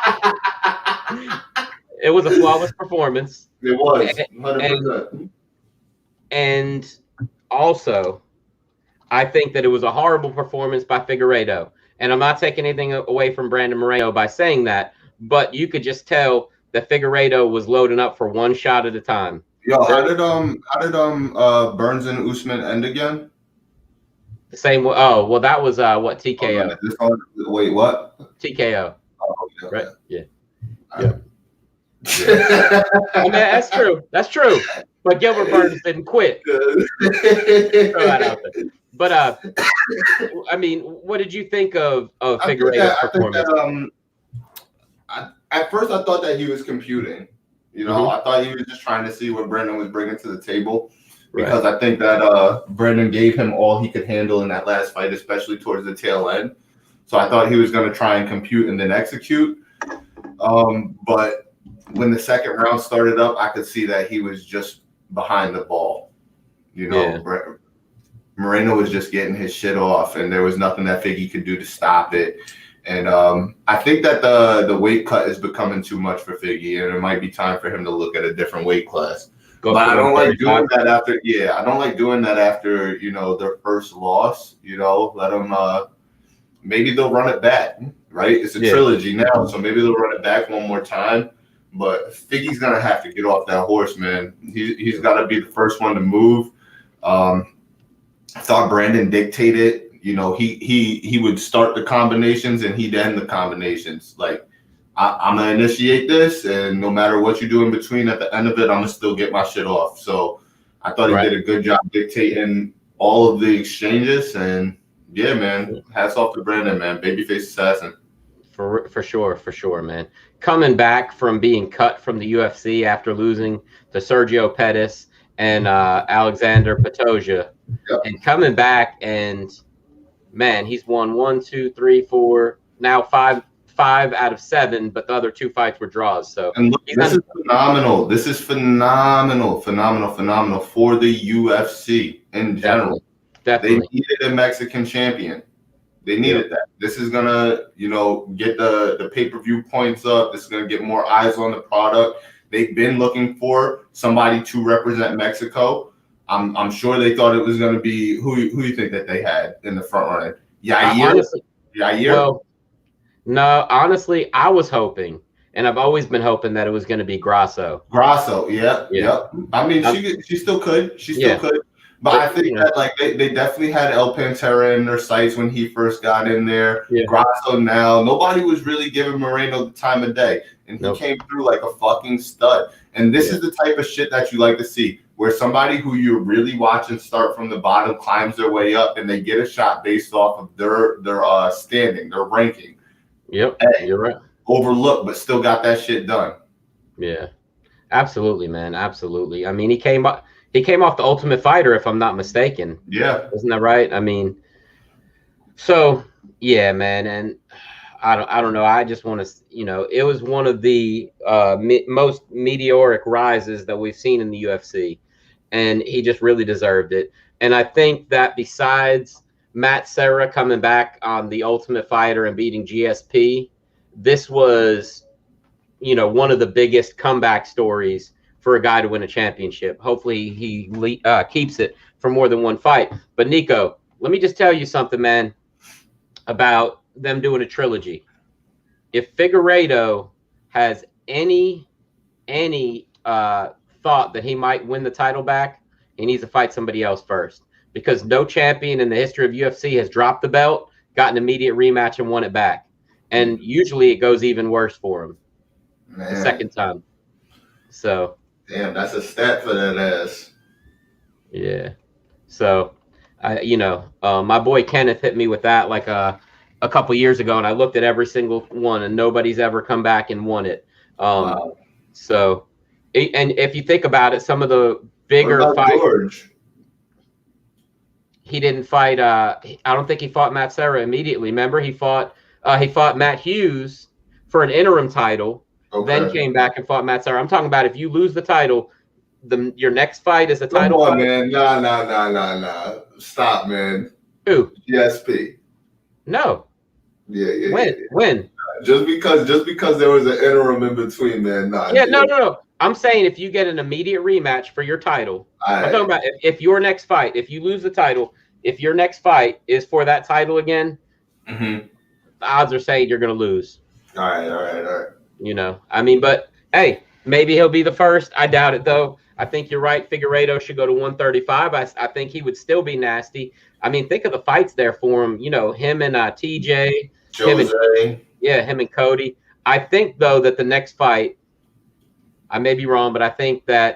It was a flawless performance. It was 100%. And also, I think that it was a horrible performance by Figueiredo. And I'm not taking anything away from Brandon Moreno by saying that, but you could just tell that Figueiredo was loading up for one shot at a time. Yo, how did Burns and Usman end again? The same way. Oh, well, that was what, TKO. Wait, what? TKO. Oh, yeah. Right? Yeah. Yeah. I mean, that's true. That's true. But Gilbert Burns didn't quit. Throw that out there. But I mean, what did you think of Figueiredo's performance? At first, I thought that he was computing. You know, I thought he was just trying to see what Brandon was bringing to the table, because I think that Brandon gave him all he could handle in that last fight, especially towards the tail end. So I thought he was going to try and compute and then execute. But when the second round started up, I could see that he was just behind the ball. You know, Moreno was just getting his shit off, and there was nothing that Figgy could do to stop it. And I think that the weight cut is becoming too much for Figgy, and it might be time for him to look at a different weight class. But I don't like doing that after. Yeah, I don't like doing that after, you know, their first loss. You know, let them. Maybe they'll run it back. Right? It's a trilogy now, so maybe they'll run it back one more time. But Figgy's gonna have to get off that horse, man. He's got to be the first one to move. I thought Brandon dictated. You know, he would start the combinations and he'd end the combinations. Like, I'm gonna initiate this, and no matter what you do in between, at the end of it, I'm gonna still get my shit off. So I thought he did a good job dictating all of the exchanges. And yeah, man, hats off to Brandon, man, babyface assassin. For sure, man. Coming back from being cut from the UFC after losing to Sergio Pettis and Alexander Pantoja, and coming back, and man, he's won 1, 2, 3, 4, now five out of 7, but the other 2 fights were draws. So and look, this is phenomenal. This is phenomenal for the UFC in general. Definitely. They needed a Mexican champion. They needed that. This is gonna, you know, get the pay-per-view points up. This is gonna get more eyes on the product. They've been looking for somebody to represent Mexico. I'm sure they thought it was gonna be who you think that they had in the front running? Yair. Well, no, honestly, I was hoping, and I've always been hoping that it was gonna be Grasso. Yeah. I mean, she still could. She still could. But I think that, like, they definitely had El Pantera in their sights when he first got in there. Grasso now. Nobody was really giving Moreno the time of day. And he came through like a fucking stud. And this is the type of shit that you like to see, where somebody who you're really watching start from the bottom climbs their way up, and they get a shot based off of their standing, their ranking. Yep, you're right. Overlooked, but still got that shit done. Yeah, absolutely, man. Absolutely. I mean, he came off the Ultimate Fighter, if I'm not mistaken. Yeah. Isn't that right? I mean, so yeah, man. And I don't know. I just want to, you know, it was one of the most meteoric rises that we've seen in the UFC, and he just really deserved it. And I think that besides Matt Serra coming back on the Ultimate Fighter and beating GSP, this was, you know, one of the biggest comeback stories for a guy to win a championship. Hopefully he keeps it for more than one fight. But Nico, let me just tell you something, man, about them doing a trilogy. If Figueiredo has any thought that he might win the title back, he needs to fight somebody else first, because no champion in the history of UFC has dropped the belt, got an immediate rematch, and won it back. And usually it goes even worse for him the second time. So damn, that's a stat for that ass. Yeah. So, you know, my boy Kenneth hit me with that like a couple years ago, and I looked at every single one, and nobody's ever come back and won it. Wow. So, and if you think about it, some of the bigger fights, George? He didn't fight. I don't think he fought Matt Serra immediately. Remember, he fought Matt Hughes for an interim title, then came back and fought Matt Serra. I'm talking about if you lose the title, your next fight is a title Come on, fight. man. Nah. Stop, man. Who? GSP. No. Yeah. When? Just because there was an interim in between, man. Nah. Yeah, no. I'm saying if you get an immediate rematch for your title, I'm talking about if your next fight, if you lose the title, if your next fight is for that title again, the odds are saying you're going to lose. All right. You know, I mean, but hey, maybe he'll be the first. I doubt it, though. I think you're right. Figueiredo should go to 135. I think he would still be nasty. I mean, think of the fights there for him. You know, him and TJ, him and Cody. I think though that the next fight, I may be wrong, but I think that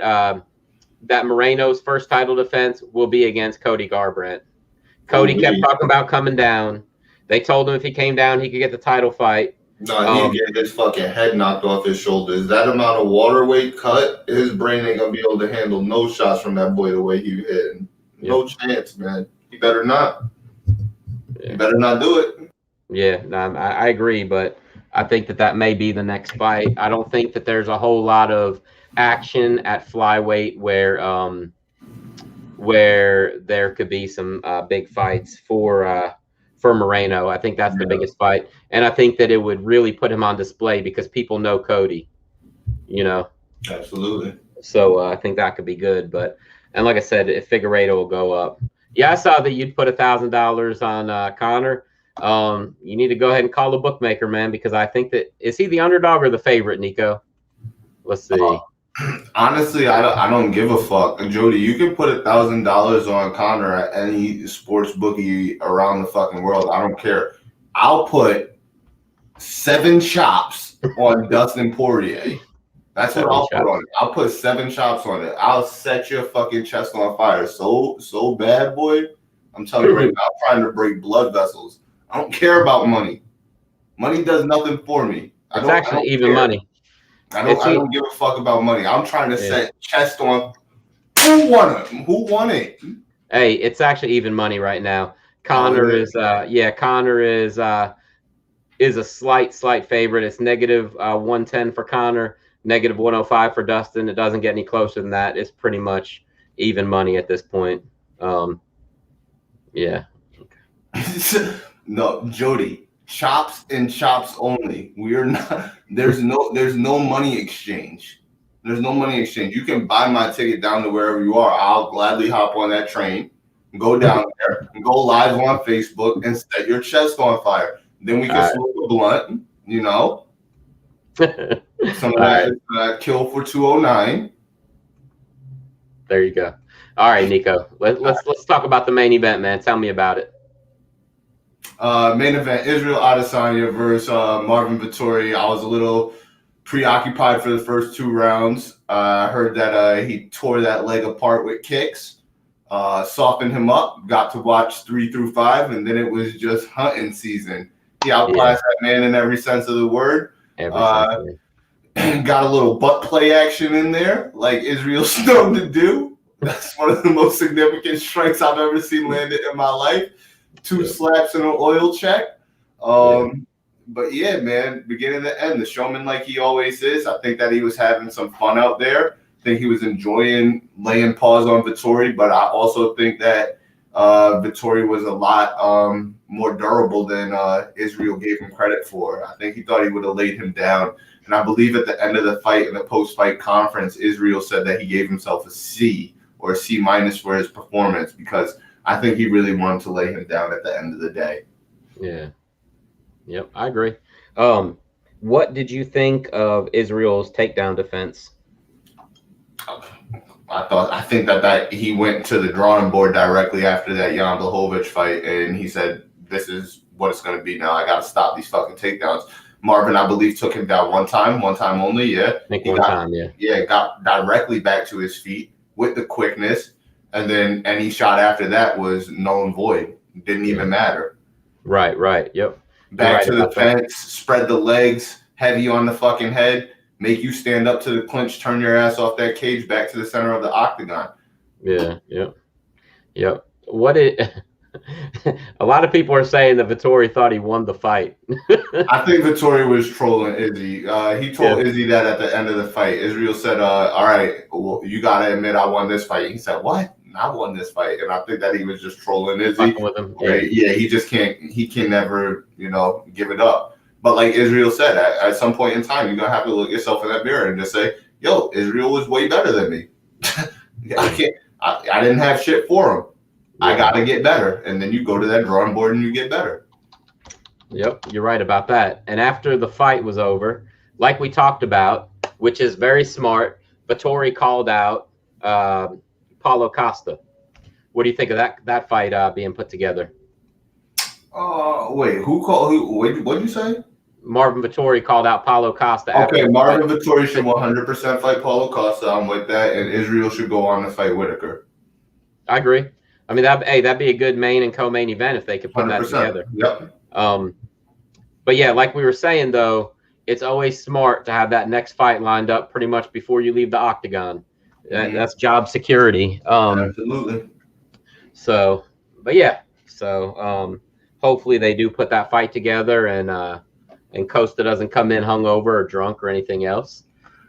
that Moreno's first title defense will be against Cody Garbrandt. Cody kept talking about coming down. They told him if he came down, he could get the title fight. No, he'd get his fucking head knocked off his shoulders. That amount of water weight cut, his brain ain't gonna be able to handle no shots from that boy the way he hit. No chance, man. He better not. Yeah. He better not do it. Yeah, no, I agree, but I think that may be the next fight. I don't think that there's a whole lot of action at flyweight where there could be some big fights for Moreno. I think that's the biggest fight, and I think that it would really put him on display because people know Cody, you know. Absolutely. So I think that could be good, and like I said, if Figueiredo will go up. Yeah, I saw that you'd put $1,000 on Conor. You need to go ahead and call the bookmaker, man, because I think that is he the underdog or the favorite, Nico? Let's see. Honestly, I don't give a fuck. Jody, you can put $1,000 on Conor at any sports bookie around the fucking world. I don't care. I'll put 7 chops on Dustin Poirier. That's what I'll put on it. I'll put 7 chops on it. I'll set your fucking chest on fire so bad, boy. I'm telling you right now, I'm trying to break blood vessels. I don't care about money. Money does nothing for me. It's actually even money. I don't give a fuck about money. I'm trying to set chest on. Who won it? Hey, it's actually even money right now. Conor is a slight favorite. It's negative 110 for Conor, negative 105 for Dustin. It doesn't get any closer than that. It's pretty much even money at this point. Yeah. No, Jody. Chops and chops only. We are not. There's no money exchange. There's no money exchange. You can buy my ticket down to wherever you are. I'll gladly hop on that train, go down there, and go live on Facebook and set your chest on fire. Then we can smoke a blunt. You know, some of that kill for 209. There you go. All right, Nico. Let's talk about the main event, man. Tell me about it. Main event, Israel Adesanya versus Marvin Vettori. I was a little preoccupied for the first 2 rounds. I heard that he tore that leg apart with kicks, softened him up, got to watch 3 through 5, and then it was just hunting season. He outclassed that man in every sense of the word. Got a little butt play action in there, like Israel's known to do. That's one of the most significant strikes I've ever seen landed in my life. 2 slaps and an oil check. But yeah, man, beginning to end, the showman like he always is. I think that he was having some fun out there. I think he was enjoying laying paws on Vettori, but I also think that Vettori was a lot more durable than Israel gave him credit for. I think he thought he would have laid him down. And I believe at the end of the fight, in the post-fight conference, Israel said that he gave himself a C or a C- for his performance because I think he really wanted to lay him down at the end of the day. Yeah. Yep, I agree. What did you think of Israel's takedown defense? I think that he went to the drawing board directly after that Jan Blachowicz fight, and he said, "This is what it's going to be now. I got to stop these fucking takedowns." Marvin, I believe, took him down one time only. Yeah, I think one time. Yeah, got directly back to his feet with the quickness. And then any shot after that was null and void. Didn't even matter. Right. Yep. Back to the fence, spread the legs, heavy on the fucking head, make you stand up to the clinch, turn your ass off that cage back to the center of the octagon. Yeah. Yep. A lot of people are saying that Vettori thought he won the fight. I think Vettori was trolling Izzy. He told Yeah. Izzy that at the end of the fight. Israel said, all right, well, you got to admit I won this fight. He said, what? I won this fight. And I think that he was just trolling Izzy. Fucking with him. Right? Yeah, he just can't, he can never, give it up. But like Israel said, at some point in time, you're going to have to look yourself in that mirror and just say, yo, Israel was way better than me. I didn't have shit for him. I got to get better. And then you go to that drawing board and you get better. Yep, you're right about that. And after the fight was over, like we talked about, which is very smart, Vettori called out Paulo Costa. What do you think of that fight being put together? Wait, who called? What did you say? Marvin Vettori called out Paulo Costa. Okay, Marvin Vettori should 100% fight Paulo Costa. I'm with that, and Israel should go on to fight Whitaker. I agree. I mean, that'd be a good main and co-main event if they could put 100%. That together. Yep. But yeah, like we were saying though, it's always smart to have that next fight lined up pretty much before you leave the octagon. That's job security. Absolutely. So, but yeah, so hopefully they do put that fight together, and Costa doesn't come in hungover or drunk or anything else.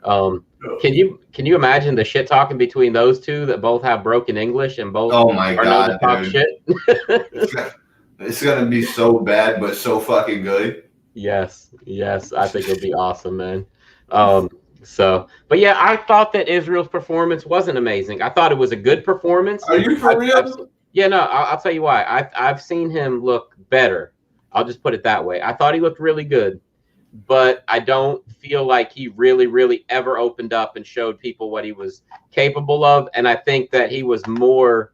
Can you imagine the shit talking between those two that both have broken English and both oh my God, to talk shit? It's gonna be so bad, but so fucking good. Yes, I think it'll be awesome, man. But yeah, I thought that Israel's performance wasn't amazing. I thought it was a good performance. Are you for real? Yeah, no, I'll tell you why. I've seen him look better. I'll just put it that way. I thought he looked really good, but I don't feel like he really ever opened up and showed people what he was capable of. And I think that he was more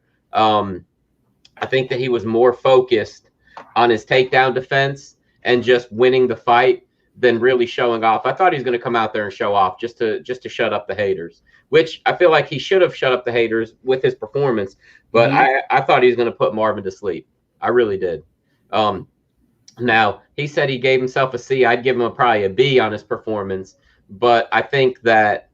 focused on his takedown defense and just winning the fight than really showing off. I thought he was going to come out there and show off just to shut up the haters, which I feel like he should have shut up the haters with his performance. But I thought he was going to put Marvin to sleep. I really did. Now, he said he gave himself a C. I'd give him probably a B on his performance. But I think that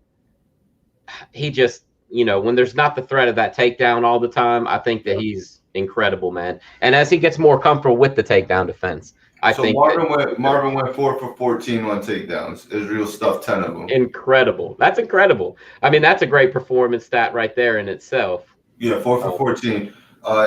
he just, when there's not the threat of that takedown all the time, I think that he's incredible, man. And as he gets more comfortable with the takedown defense, I think Marvin went 4 for 14 on takedowns. Israel stuffed 10 of them. Incredible. That's incredible. I mean, that's a great performance stat right there in itself. Yeah, 4 for 14.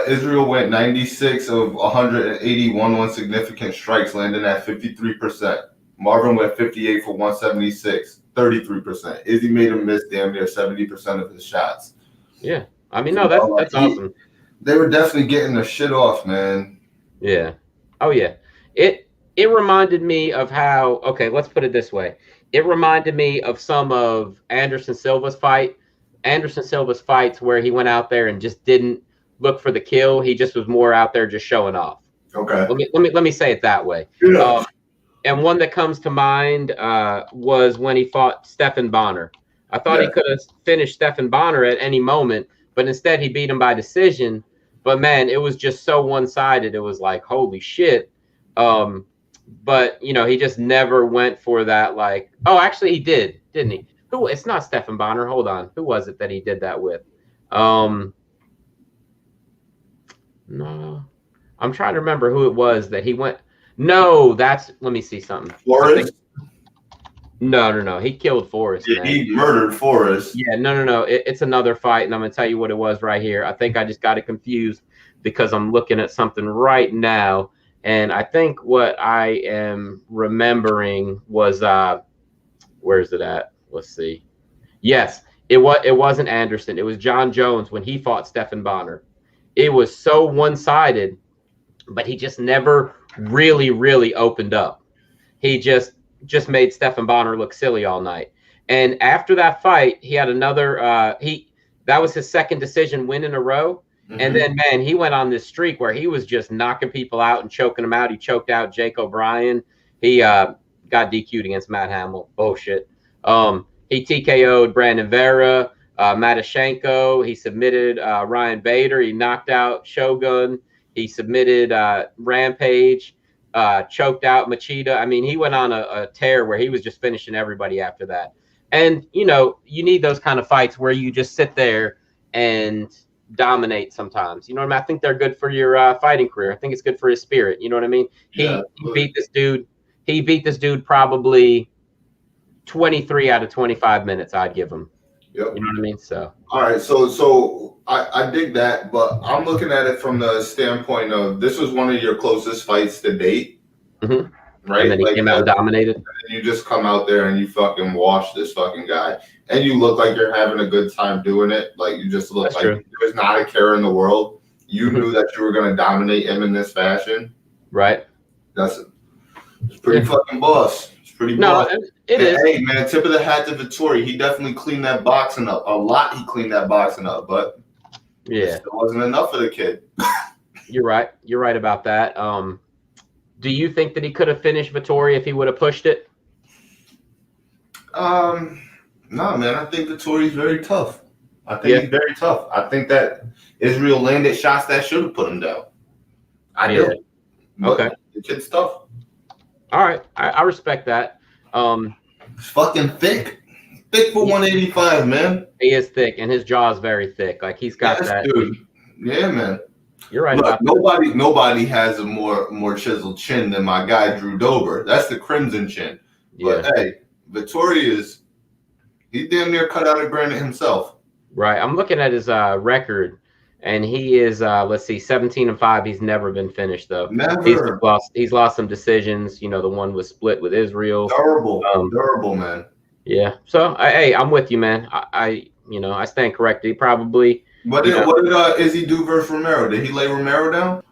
Israel went 96 of 181 on significant strikes, landing at 53%. Marvin went 58 for 176, 33%. Izzy made him miss damn near 70% of his shots. Yeah. I mean, no, that's awesome. They were definitely getting their shit off, man. Yeah. Oh, yeah. It reminded me of how, okay, let's put it this way. It reminded me of some of Anderson Silva's fights where he went out there and just didn't look for the kill. He just was more out there just showing off. Okay. Let me say it that way. Yeah. And one that comes to mind was when he fought Stephan Bonnar. I thought he could have finished Stephan Bonnar at any moment, but instead he beat him by decision. But man, it was just so one-sided. It was like, holy shit. But he just never went for that. Like, oh, actually he did, didn't he? It's not Stephan Bonnar. Hold on. Who was it that he did that with? No, I'm trying to remember who it was that he went. No, let me see something. Forrest? No. He killed Forrest. Yeah, he murdered Forrest. Yeah, no. It's another fight, and I'm going to tell you what it was right here. I think I just got it confused because I'm looking at something right now, and I think what I am remembering was, where is it at? Let's see. Yes, it wasn't Anderson. It was John Jones when he fought Stephan Bonnar. It was so one-sided, but he just never really opened up. He just made Stephan Bonnar look silly all night. And after that fight, he had another that was his second decision win in a row. Mm-hmm. And then, man, he went on this streak where he was just knocking people out and choking them out. He choked out Jake O'Brien. He got DQ'd against Matt Hamill. Bullshit. He TKO'd Brandon Vera, Matashenko. He submitted Ryan Bader. He knocked out Shogun. He submitted Rampage, choked out Machida. I mean, he went on a tear where he was just finishing everybody after that. And, you need those kind of fights where you just sit there and dominate sometimes. You know what I mean? I think they're good for your fighting career. I think it's good for his spirit. You know what I mean? Yeah, He beat this dude. He beat this dude probably 23 out of 25 minutes. I'd give him. Yep. You know what I mean? So. All right, so I dig that, but I'm looking at it from the standpoint of this was one of your closest fights to date, right? And then he came out and dominated. And you just come out there and you fucking wash this fucking guy, and you look like you're having a good time doing it. Like you just look like there's not a care in the world. You knew that you were gonna dominate him in this fashion, right? It's pretty fucking boss. Pretty no, it is. Hey man, tip of the hat to Vettori. He definitely cleaned that boxing up a lot. He cleaned that boxing up, but it still wasn't enough for the kid. You're right. You're right about that. Do you think that he could have finished Vettori if he would have pushed it? No, man. I think Vettori's very tough. I think he's very tough. I think that Israel landed shots that should have put him down. I did. Okay. The kid's tough. All right, I respect that. He's fucking thick for 185, man. He is thick, and his jaw is very thick. Like he's got that. Dude. Yeah, man. You're right. Look, nobody has a more chiseled chin than my guy Drew Dober. That's the crimson chin. But hey, Vettori he's damn near cut out of granite himself. Right. I'm looking at his record. And he is, let's see, 17-5. He's never been finished though. Never. He's lost some decisions. You know, the one was split with Israel. Durable, man. Yeah. So, hey, I'm with you, man. I stand corrected. He probably. What did Izzy do versus Romero? Did he lay Romero down?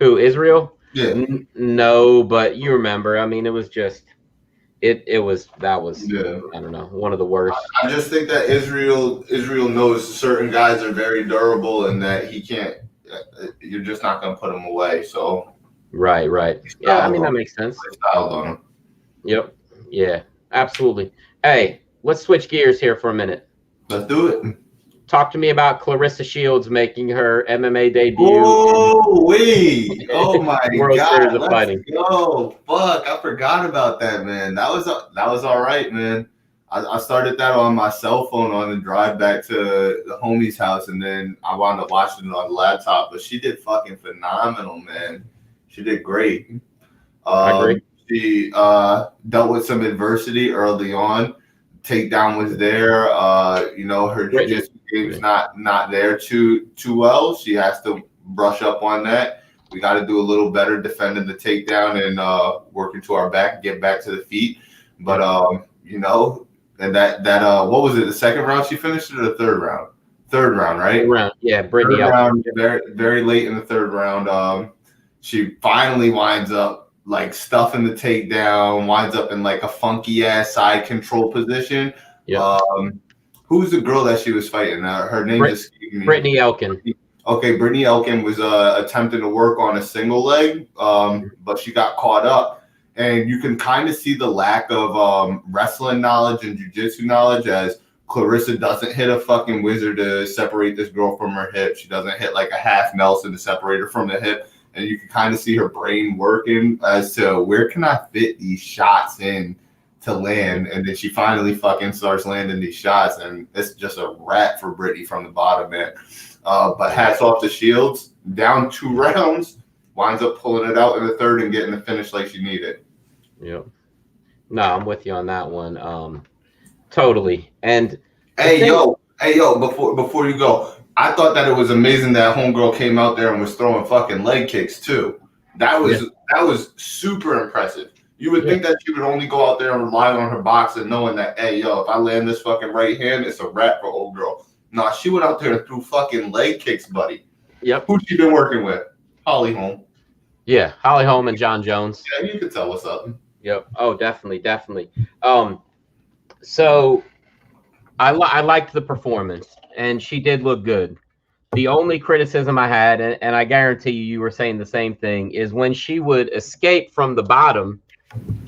Who, Israel? Yeah. No, but you remember. I mean, it was just. That was I don't know, one of the worst. I just think that Israel knows certain guys are very durable and that he can't. You're just not going to put him away. So right. Yeah, I mean that makes sense. Styled on him. Yep. Yeah. Absolutely. Hey, let's switch gears here for a minute. Let's do it. Talk to me about Clarissa Shields making her MMA debut. Oh, wait. Oh, my World God. Series of Fighting. Yo, fuck. I forgot about that, man. That was all right, man. I started that on my cell phone on the drive back to the homie's house, and then I wound up watching it on the laptop. But she did fucking phenomenal, man. She did great. I agree. She dealt with some adversity early on. Takedown was there. Her jiu-jitsu game is not there too well. She has to brush up on that. We got to do a little better defending the takedown and working to our back, get back to the feet. But and that what was it? The second round she finished it, or the third round? Third round, right? Third round, yeah. Brittany round, very, very late in the third round. She finally winds up like stuffing the takedown, winds up in like a funky ass side control position. Yeah. Who's the girl that she was fighting? Her name is Brittany Elkin. Okay, Brittany Elkin was attempting to work on a single leg, but she got caught up. And you can kind of see the lack of wrestling knowledge and jiu-jitsu knowledge as Clarissa doesn't hit a fucking wizard to separate this girl from her hip. She doesn't hit like a half Nelson to separate her from the hip. And you can kind of see her brain working as to where can I fit these shots in to land. And then she finally fucking starts landing these shots. And it's just a wrap for Brittany from the bottom, man. But hats off to Shields. Down 2 rounds. Winds up pulling it out in the third and getting the finish like she needed. Yep. No, I'm with you on that one. Totally. And hey, yo, before you go. I thought that it was amazing that homegirl came out there and was throwing fucking leg kicks too. That was super impressive. You would think that she would only go out there and rely on her boxing, knowing that, hey, yo, if I land this fucking right hand, it's a wrap for old girl. Nah, she went out there and threw fucking leg kicks, buddy. Yep. Who's she been working with? Holly Holm. Yeah, Holly Holm and John Jones. Yeah, you can tell what's up. Yep. Oh, definitely. So I liked the performance. And she did look good. The only criticism I had, and I guarantee you were saying the same thing, is when she would escape from the bottom,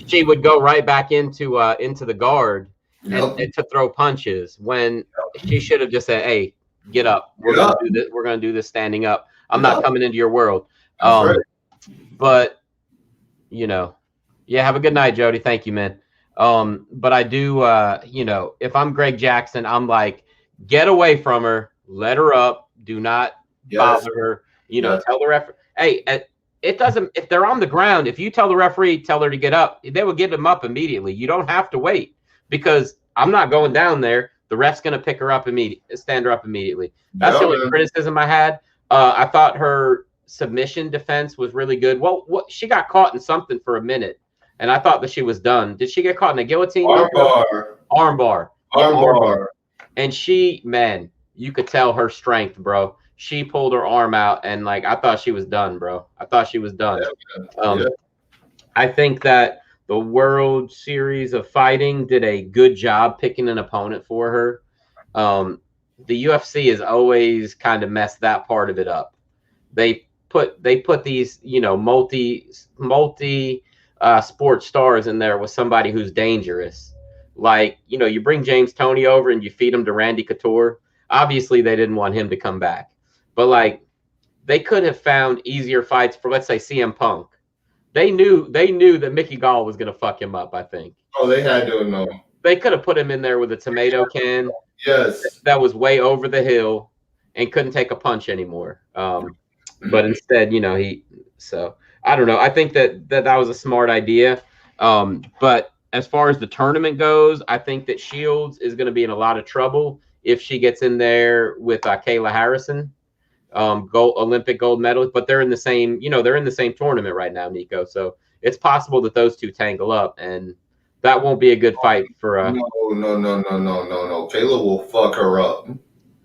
she would go right back into the guard and to throw punches. When she should have just said, "Hey, get up. We're gonna do this. We're gonna do this standing up. I'm not coming into your world." But have a good night, Jody. Thank you, man. But I do, if I'm Greg Jackson, I'm like, get away from her, let her up, Do not Yes. bother her. You know, Yes. tell the referee. Hey, it doesn't. If they're on the ground, if you tell the referee, tell her to get up, they will get them up immediately. You don't have to wait because I'm not going down there. The ref's gonna pick her up immediately, stand her up immediately. That's the only criticism I had. I thought her submission defense was really good. Well, she got caught in something for a minute, and I thought that she was done. Did she get caught in a guillotine? Armbar. And she, man, you could tell her strength, bro. She pulled her arm out, and like I thought she was done, bro. I thought she was done. I think that the World Series of Fighting did a good job picking an opponent for her. The UFC has always kind of messed that part of it up. They put these, you know, multi sports stars in there with somebody who's dangerous. Like, you know, you bring James Toney over and you feed him to Randy Couture. Obviously, they didn't want him to come back. But, like, they could have found easier fights for, let's say, CM Punk. They knew that Mickey Gall was going to fuck him up, I think. Oh, they had to know. They could have put him in there with a tomato can. Yes. That was way over the hill and couldn't take a punch anymore. But instead, you know, so I don't know. I think that was a smart idea. But as far as the tournament goes, I think that Shields is going to be in a lot of trouble if she gets in there with Kayla Harrison, Olympic gold medalist. But they're in the same, you know, they're in the same tournament right now, Nico. So it's possible that those two tangle up, and that won't be a good fight for. No. Kayla will fuck her up.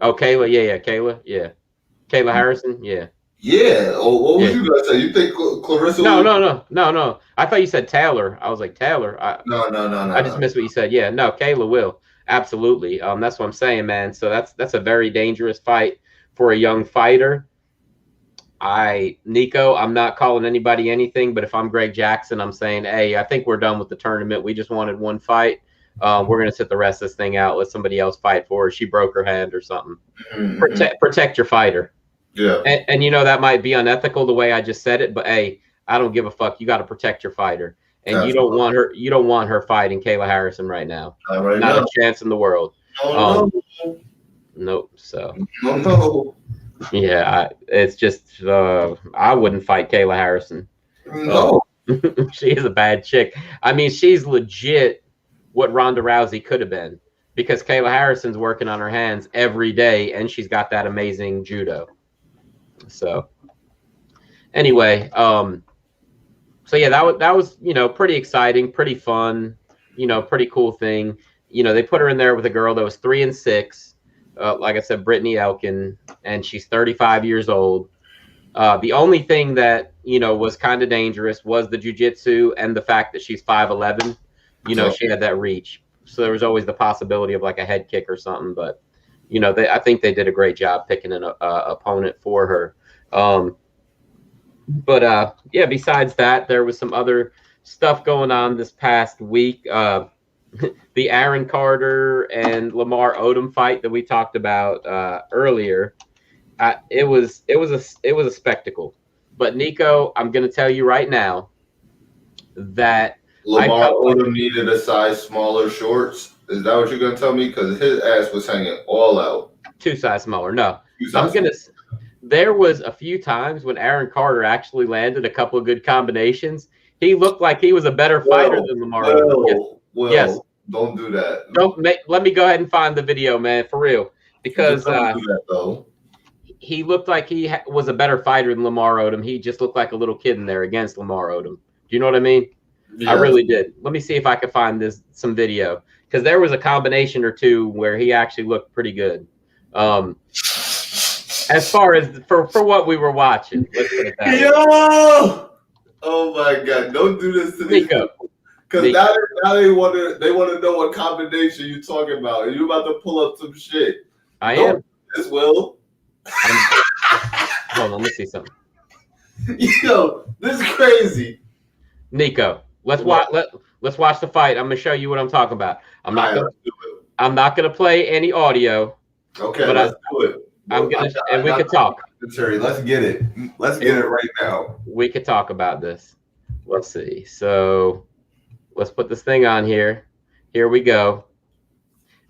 Oh, Kayla, yeah, Kayla Harrison, yeah. Yeah. Oh, what was you gonna say? You think Clarissa? No. I thought you said Taylor. I was like Taylor. No. I just missed what you said. Yeah, no, Kayla will absolutely. That's what I'm saying, man. So that's a very dangerous fight for a young fighter. Nico, I'm not calling anybody anything, but if I'm Greg Jackson, I'm saying, hey, I think we're done with the tournament. We just wanted one fight. We're gonna sit the rest of this thing out. Let somebody else fight for her. She broke her hand or something. Protect your fighter. Yeah. And you know, that might be unethical the way I just said it, but hey, I don't give a fuck. You got to protect your fighter. And absolutely. You don't want her fighting Kayla Harrison right now. Not a chance in the world. Nope. So no. Yeah, it's just I wouldn't fight Kayla Harrison. No. She is a bad chick. I mean, she's legit what Ronda Rousey could have been, because Kayla Harrison's working on her hands every day, and she's got that amazing judo. So anyway, so yeah, that was, you know, pretty exciting, pretty fun, you know, pretty cool thing. You know, they put her in there with a girl that was 3-6, like I said, Brittany Elkin, and she's 35 years old. The only thing that, you know, was kind of dangerous was the jiu-jitsu and the fact that she's 5'11". You know, she had that reach, so there was always the possibility of like a head kick or something. But you know, I think they did a great job picking an opponent for her. But yeah, besides that, there was some other stuff going on this past week. The Aaron Carter and Lamar Odom fight that we talked about earlier. It was a spectacle. But Nico, I'm going to tell you right now that Lamar Odom needed a size smaller shorts. Is that what you're going to tell me? Because his ass was hanging all out. 2 size smaller. No. There was a few times when Aaron Carter actually landed a couple of good combinations. He looked like he was a better fighter than Lamar Odom. Yes. Don't do that. Let me go ahead and find the video, man, for real. Because don't do that, though. He looked like he was a better fighter than Lamar Odom. He just looked like a little kid in there against Lamar Odom. Do you know what I mean? Yeah. I really did. Let me see if I can find some video, because there was a combination or two where he actually looked pretty good. As far as for what we were watching, let's put it that way. Yo! Oh my God! Don't do this to me, because now they want to know what combination you're talking about. Are you about to pull up some shit? I am. As well. Hold on, let me see something. Yo, this is crazy. Nico, let's watch the fight. I'm gonna show you what I'm talking about. I'm not gonna play any audio. Okay, but let's do it. We could talk. Let's get it. Let's get it right now. We could talk about this. Let's see. So let's put this thing on here. Here we go.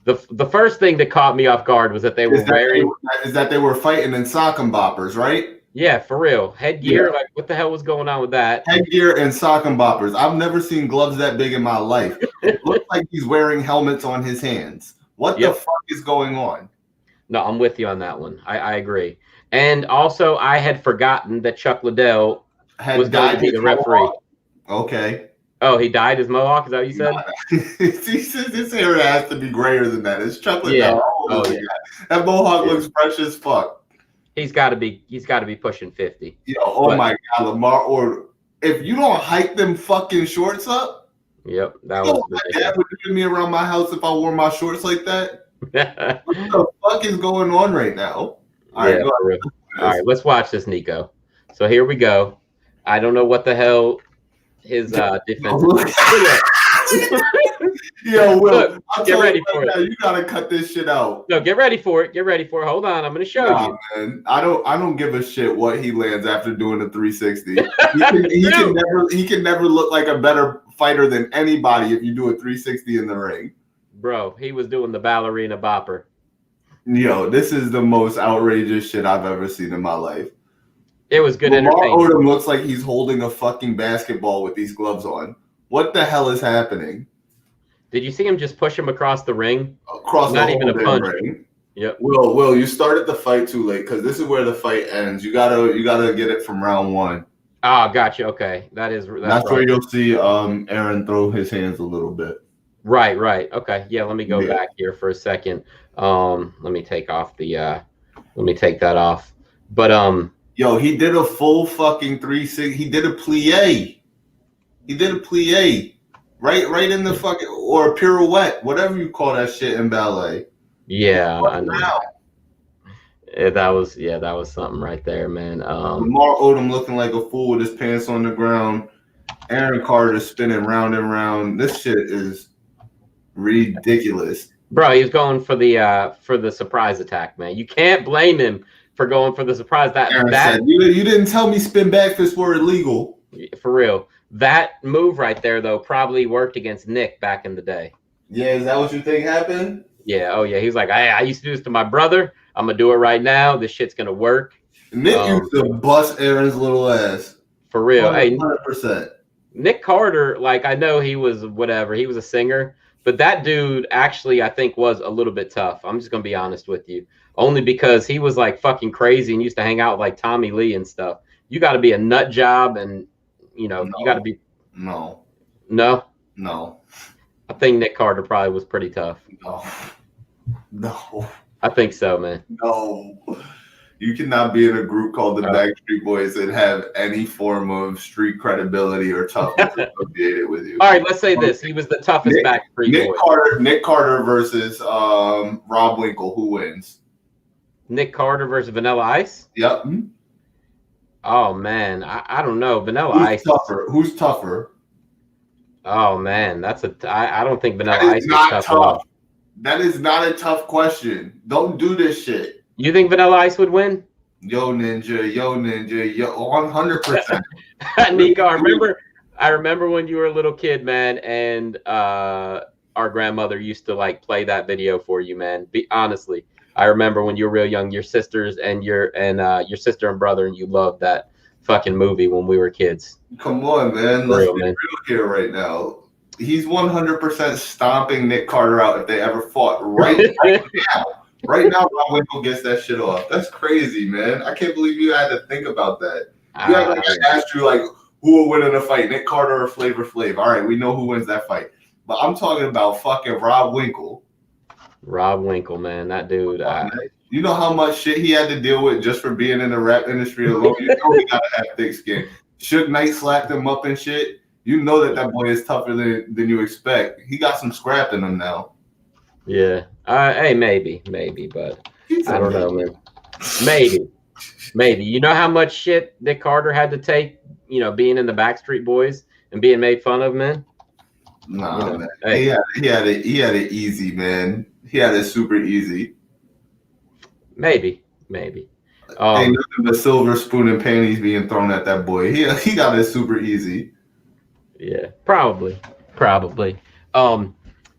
The first thing that caught me off guard was that they were wearing. Is that they were fighting in sock and boppers, right? Yeah, for real. Headgear, like what the hell was going on with that? Headgear and sock and boppers. I've never seen gloves that big in my life. It looks like he's wearing helmets on his hands. What the fuck is going on? No, I'm with you on that one. I agree. And also, I had forgotten that Chuck Liddell was going to be the referee. Okay. Oh, he dyed his mohawk? Is that what you said? His hair has to be grayer than that. It's Chuck Liddell. Yeah. Oh, yeah. That mohawk looks fresh as fuck. He's got to be pushing 50. Yo, my God, Lamar, or if you don't hike them fucking shorts up. Yep, that was my dad would give me around my house if I wore my shorts like that. What the fuck is going on right now? All right, let's watch this, Nico. So here we go. I don't know what the hell his defense is. Yo, Will, look, get ready for it. You gotta cut this shit out. No, get ready for it. Get ready for it. Hold on, I'm gonna show you. Man, I don't give a shit what he lands after doing a 360. He can never look like a better fighter than anybody if you do a 360 in the ring. Bro, he was doing the ballerina bopper. Yo, this is the most outrageous shit I've ever seen in my life. It was good entertainment. Lamar Odom looks like he's holding a fucking basketball with these gloves on. What the hell is happening? Did you see him just push him across the ring? Across Not the even a punch. ring. Yep. Will, you started the fight too late because this is where the fight ends. You gotta get it from round one. Oh, gotcha. Okay, that's right. Where you'll see Aaron throw his hands a little bit. Right. Okay. Yeah, let me go back here for a second. Let me take off the let me take that off. But yo, he did a full fucking 360. He did a plie. Right in the fucking, or a pirouette, whatever you call that shit in ballet. Yeah, I know. That was something right there, man. Lamar Odom looking like a fool with his pants on the ground. Aaron Carter spinning round and round. This shit is ridiculous. Bro, he was going for the surprise attack, man. You can't blame him for going for the surprise. Aaron said, you didn't tell me spin back fists were illegal. For real. That move right there, though, probably worked against Nick back in the day. Yeah, is that what you think happened? Yeah, oh yeah. He was like, I used to do this to my brother. I'm gonna do it right now. This shit's gonna work. Nick used to bust Aaron's little ass. For real. 100%. Nick Carter, like, I know he was whatever. He was a singer. But that dude actually, I think, was a little bit tough. I'm just going to be honest with you. Only because he was, like, fucking crazy and used to hang out with, like, Tommy Lee and stuff. You got to be a nut job and, you got to be. No. I think Nick Carter probably was pretty tough. No. I think so, man. No. You cannot be in a group called the Backstreet Boys and have any form of street credibility or toughness associated with you. All right, let's say this. He was the toughest Backstreet Boy. Nick Carter versus Rob Winkle. Who wins? Nick Carter versus Vanilla Ice? Yep. Oh, man. I don't know. Vanilla Ice. Who's tougher? Oh, man. I don't think Vanilla Ice is tough. That is not a tough question. Don't do this shit. You think Vanilla Ice would win? Yo, Ninja, 100%. Nico, I remember when you were a little kid, man, and our grandmother used to like play that video for you, man. Honestly, I remember when you were real young, your sisters and your sister and brother, and you loved that fucking movie when we were kids. Come on, man. Let's be real here right now. He's 100% stomping Nick Carter out if they ever fought right now. Right now, Rob Winkle gets that shit off. That's crazy, man. I can't believe you had to think about that. I asked you, like, who will win in a fight, Nick Carter or Flavor Flav? All right, we know who wins that fight. But I'm talking about fucking Rob Winkle. Rob Winkle, man. That dude. You know how much shit he had to deal with just for being in the rap industry alone? You know he got to have thick skin. Suge Knight slapped him up and shit. You know that boy is tougher than you expect. He got some scrap in him now. Yeah. Hey, maybe, but I don't know, man. Maybe. You know how much shit Nick Carter had to take, being in the Backstreet Boys and being made fun of, man? Nah, man. Hey. He had it easy, man. He had it super easy. Maybe. Ain't nothing but silver spoon and panties being thrown at that boy. He got it super easy. Yeah, probably.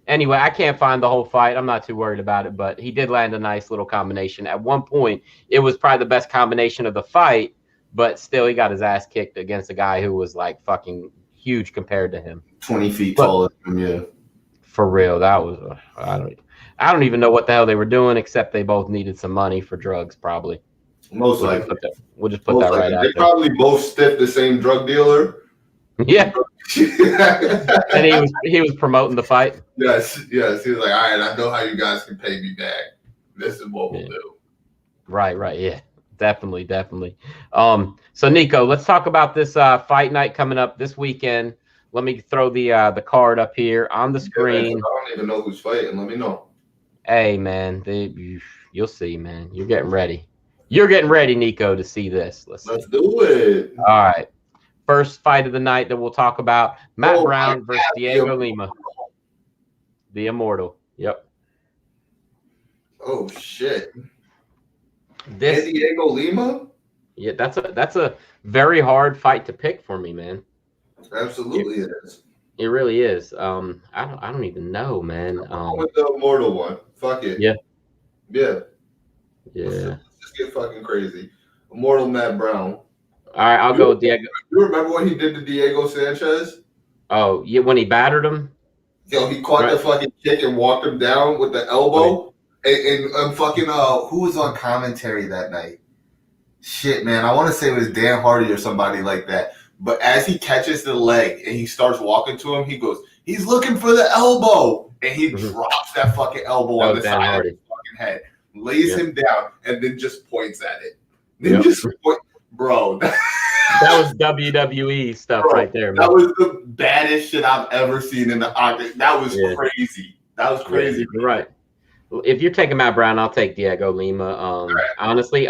Anyway, I can't find the whole fight. I'm not too worried about it, but he did land a nice little combination. At one point, it was probably the best combination of the fight, but still, he got his ass kicked against a guy who was like fucking huge compared to him. 20 feet taller than him, yeah. For real, that was I don't even know what the hell they were doing, except they both needed some money for drugs, probably. Most likely. We'll just put that right out there. They probably both stiffed the same drug dealer. Yeah. And he was promoting the fight. Yes. He was like, all right, I know how you guys can pay me back. This is what we'll do. Right. Yeah. Definitely. So Nico, let's talk about this fight night coming up this weekend. Let me throw the card up here on the screen. I don't even know who's fighting. Let me know. Hey man, you'll see, man. You're getting ready. You're getting ready, Nico, to see this. Let's do it. All right. First fight of the night that we'll talk about: Matt Brown versus Diego Lima. The Immortal. Yep. Oh shit. This Diego Lima? Yeah, that's a very hard fight to pick for me, man. Absolutely it is. It really is. I don't even know, man. With the Immortal one. Fuck it. Yeah. Let's get fucking crazy. Immortal Matt Brown. All right, I'll go with Diego. You remember what he did to Diego Sanchez? Oh, yeah, when he battered him? Yo, he caught the fucking kick and walked him down with the elbow. And fucking who was on commentary that night? Shit, man, I want to say it was Dan Hardy or somebody like that. But as he catches the leg and he starts walking to him, he goes, "He's looking for the elbow," and he drops that fucking elbow on the side of his fucking head, lays him down, and then just points at it. Then just point, bro. That was WWE stuff right there, man. That was the baddest shit I've ever seen in the octagon. That was crazy. That was crazy. Yeah, you're right. If you're taking Matt Brown, I'll take Diego Lima. Honestly,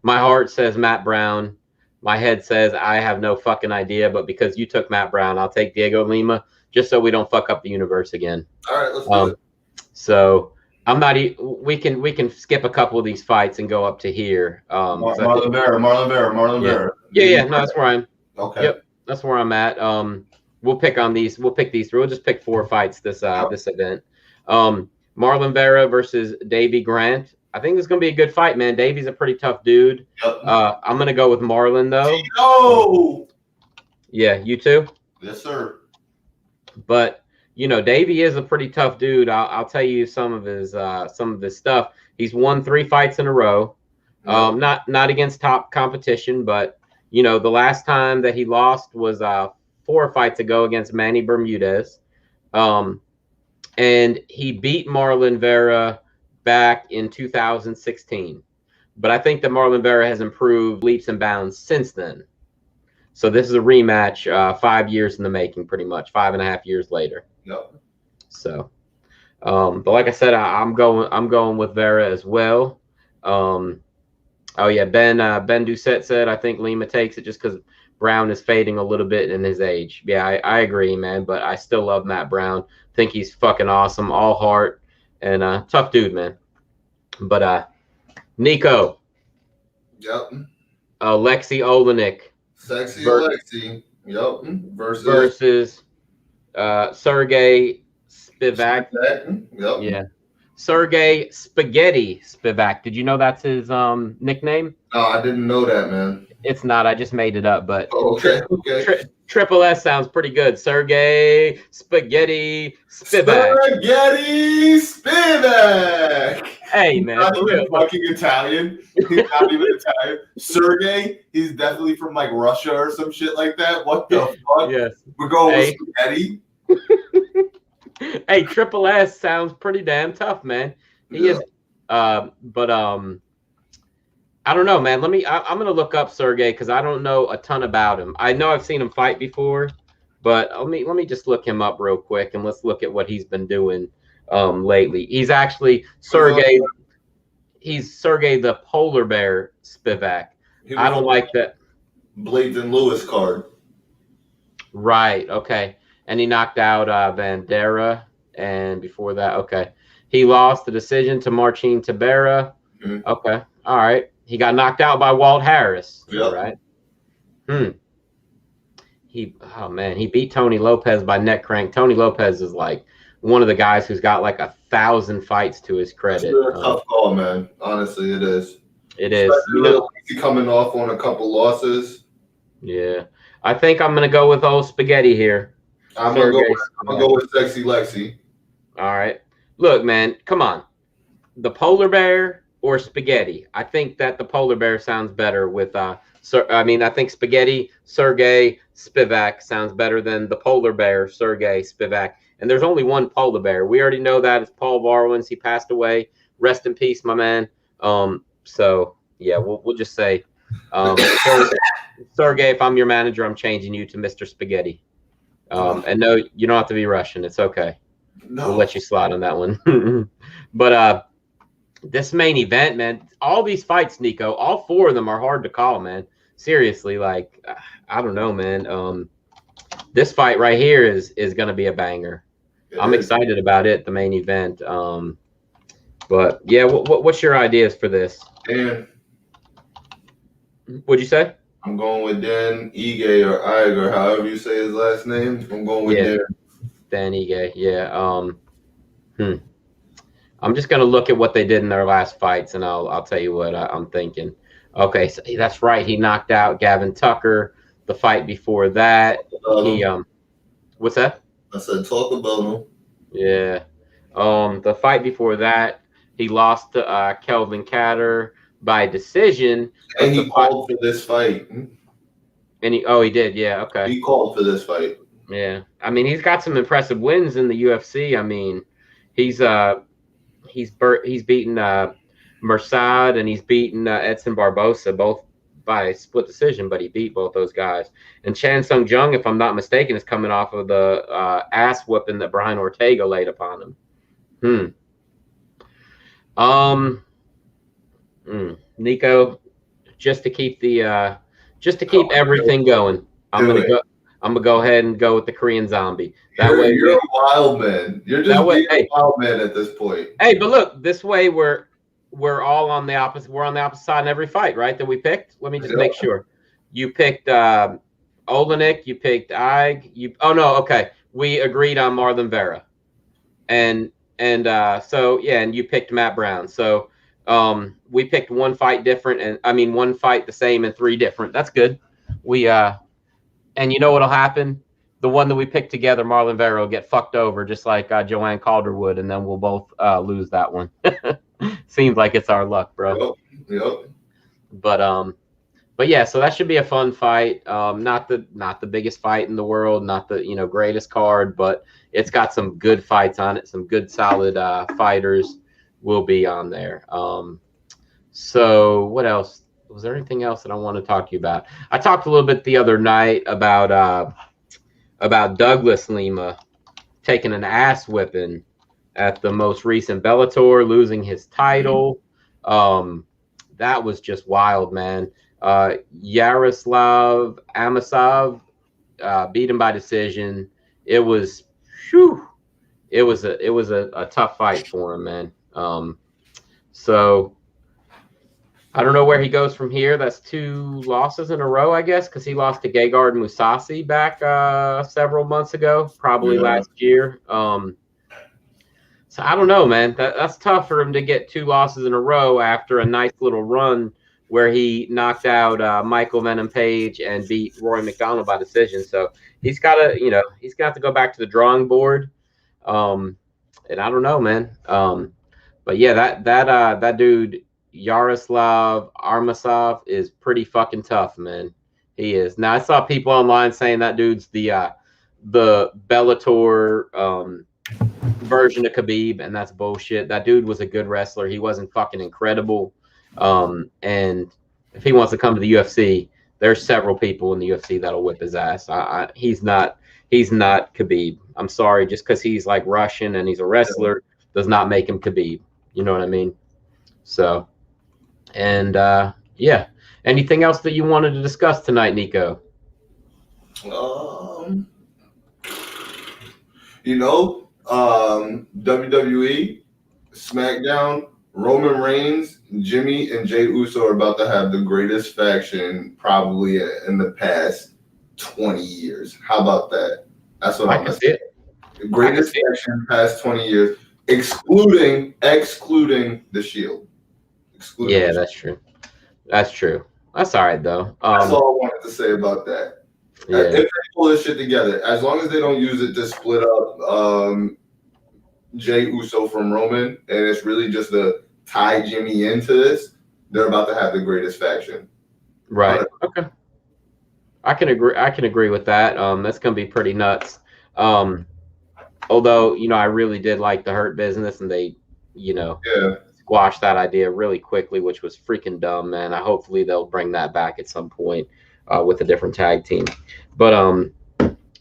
my heart says Matt Brown. My head says I have no fucking idea, but because you took Matt Brown, I'll take Diego Lima just so we don't fuck up the universe again. All right, let's do it. So I'm not. We can skip a couple of these fights and go up to here. Marlon Vera. Yeah. No, that's where I'm. Okay. Yep, that's where I'm at. We'll pick these three. We'll just pick 4 fights this event. Marlon Vera versus Davy Grant. I think it's going to be a good fight, man. Davy's a pretty tough dude. Yep. I'm going to go with Marlon, though. No. Yeah, you too? Yes, sir. But, Davy is a pretty tough dude. I'll tell you some of his stuff. He's won 3 fights in a row. Not against top competition, but, the last time that he lost was 4 fights ago against Manny Bermudez. And he beat Marlon Vera back in 2016. But I think that Marlon Vera has improved leaps and bounds since then. So this is a rematch 5 years in the making, pretty much 5.5 years later. Yep. So, but like I said, I'm going with Vera as well. Ben Doucette said I think Lima takes it just because Brown is fading a little bit in his age. Yeah, I agree, man. But I still love Matt Brown. Think he's fucking awesome, all heart, and tough dude, man. But Nico. Yep. Alexei Olenek. Sexy Alexei. Yep. Versus Sergey Spivak. Yep. Yeah. Sergey Spaghetti Spivak. Did you know that's his nickname? No, I didn't know that, man. It's not. I just made it up, but okay. Triple S sounds pretty good. Sergey Spaghetti Spivak. Spaghetti Spivak. Hey, man. He's not even fucking Italian. He's not even Italian. Sergey, he's definitely from like Russia or some shit like that. What the fuck? Yes. We're going with spaghetti. Hey, Triple S sounds pretty damn tough, man. He is. But I don't know, man. I'm gonna look up Sergey because I don't know a ton about him. I know I've seen him fight before, but let me just look him up real quick and let's look at what he's been doing lately. He's actually Sergey. He's Sergey the Polar Bear Spivak. I don't like that. Blades and Lewis card. Right. Okay. And he knocked out Vandera, and before that, okay, he lost the decision to Marcin Tibera. Mm-hmm. Okay. All right. He got knocked out by Walt Harris. Yep. Right. He beat Tony Lopez by neck crank. Tony Lopez is like one of the guys who's got like 1,000 fights to his credit. It's a tough call, man. Honestly, it is. It is. Coming off on a couple losses. Yeah, I think I'm gonna go with old Spaghetti here. I'm gonna go with Sexy Lexi. All right. Look, man, come on. The polar bear or Spaghetti? I think that the polar bear sounds better with I think Spaghetti Sergey Spivak sounds better than the polar bear Sergey Spivak. And there's only one polar bear. We already know that. It's Paul Varwins. He passed away. Rest in peace, my man. So yeah, we'll just say, Sergey, if I'm your manager, I'm changing you to Mr. Spaghetti. And no, you don't have to be Russian. It's okay. No. We'll let you slide on that one. But this main event, man, all these fights, Nico, all 4 of them are hard to call, man. Seriously, like, I don't know, man. This fight right here is going to be a banger. I'm excited about it, the main event. But yeah, what's your ideas for this? Dan. What'd you say? I'm going with Dan Ige or Ige or however you say his last name. I'm going with Dan. Dan Ige, yeah. I'm just gonna look at what they did in their last fights, and I'll tell you what I'm thinking. Okay, so that's right. He knocked out Gavin Tucker. The fight before that, what's that? I said talk about him. Yeah. The fight before that, he lost to Kelvin Catter by decision. And he called for this fight. And he did, yeah, okay. He called for this fight. Yeah. I mean, he's got some impressive wins in the UFC. I mean, he's beaten Mersad and he's beaten Edson Barbosa, both by split decision, but he beat both those guys. And Chan Sung Jung, if I'm not mistaken, is coming off of the ass whooping that Brian Ortega laid upon him. Nico, just to keep everything going, I'm gonna go ahead and go with the Korean Zombie. You're a wild man. You're just a wild man at this point. Hey, but look, this way we're all on the opposite. We're on the opposite side in every fight, right? That we picked. Let me just make sure. You picked Olenek. You picked Ige. Okay. We agreed on Marlon Vera, and so yeah, and you picked Matt Brown. So we picked one fight different, and one fight the same and 3 different. That's good. And you know what'll happen? The one that we picked together, Marlon Vera, will get fucked over just like Joanne Calder would, and then we'll both lose that one. Seems like it's our luck, bro. Yep. But yeah, so that should be a fun fight. Not the biggest fight in the world, not the greatest card, but it's got some good fights on it. Some good solid fighters will be on there. So what else? Was there anything else that I want to talk to you about? I talked a little bit the other night about Douglas Lima taking an ass whipping at the most recent Bellator, losing his title. That was just wild, man. Yaroslav Amosov beat him by decision. It was a tough fight for him, man. So I don't know where he goes from here. That's 2 losses in a row, I guess, because he lost to Gegard Mousasi back several months ago, probably last year. So I don't know, man. That's tough for him to get 2 losses in a row after a nice little run where he knocked out Michael Venom Page and beat Roy McDonald by decision. So he's got to, he's got to go back to the drawing board. And I don't know, man. But yeah, that dude Yaroslav Armasov is pretty fucking tough, man. He is. Now I saw people online saying that dude's the Bellator version of Khabib, and that's bullshit. That dude was a good wrestler. He wasn't fucking incredible. And if he wants to come to the UFC, there's several people in the UFC that'll whip his ass. He's not Khabib. I'm sorry, just because he's like Russian and he's a wrestler does not make him Khabib. You know what I mean? So, and yeah. Anything else that you wanted to discuss tonight, Nico? WWE, SmackDown, Roman Reigns, Jimmy, and Jey Uso are about to have the greatest faction probably in the past 20 years. How about that? That's what I can see it. The greatest faction in the past 20 years, excluding the Shield. Yeah, that's true. That's true. That's all right though. That's all I wanted to say about that. Yeah. If they pull this shit together, as long as they don't use it to split up Jey Uso from Roman, and it's really just to tie Jimmy into this, they're about to have the greatest faction. Right. Okay. I can agree with that. That's gonna be pretty nuts. Although, I really did like the Hurt Business, and they, squashed that idea really quickly, which was freaking dumb, man. Hopefully they'll bring that back at some point with a different tag team. But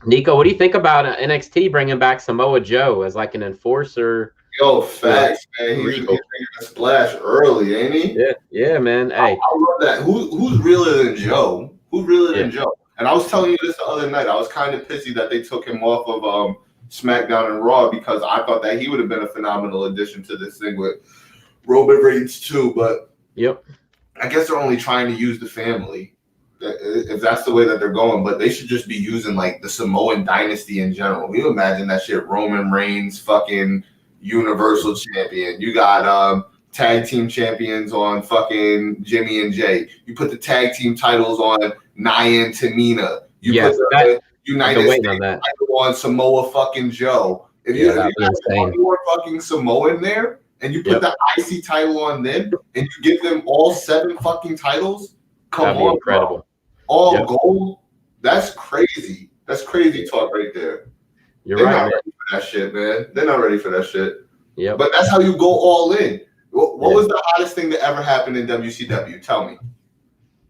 Nico, what do you think about NXT bringing back Samoa Joe as like an enforcer? Yo, facts, man. He's making a splash early, ain't he? Yeah, man. Hey, I love that. Who's realer than Joe? Who's realer than Joe? And I was telling you this the other night. I was kind of pissy that they took him off of SmackDown and Raw because I thought that he would have been a phenomenal addition to this thing with Roman Reigns too. But I guess they're only trying to use the family, if that's the way that they're going. But they should just be using like the Samoan dynasty in general. Can you imagine that shit? Roman Reigns, fucking Universal Champion. You got tag team champions on fucking Jimmy and Jay. You put the tag team titles on Nia and Tamina. You put the United States title on Samoa fucking Joe. If you have one more fucking Samoan there, and you put the IC title on them, and you give them all 7 fucking titles, come on, incredible. Bro. All gold. That's crazy. That's crazy talk right there. They're not ready for that shit, man. They're not ready for that shit. Yeah. But that's how you go all in. What was the hottest thing that ever happened in WCW? Tell me.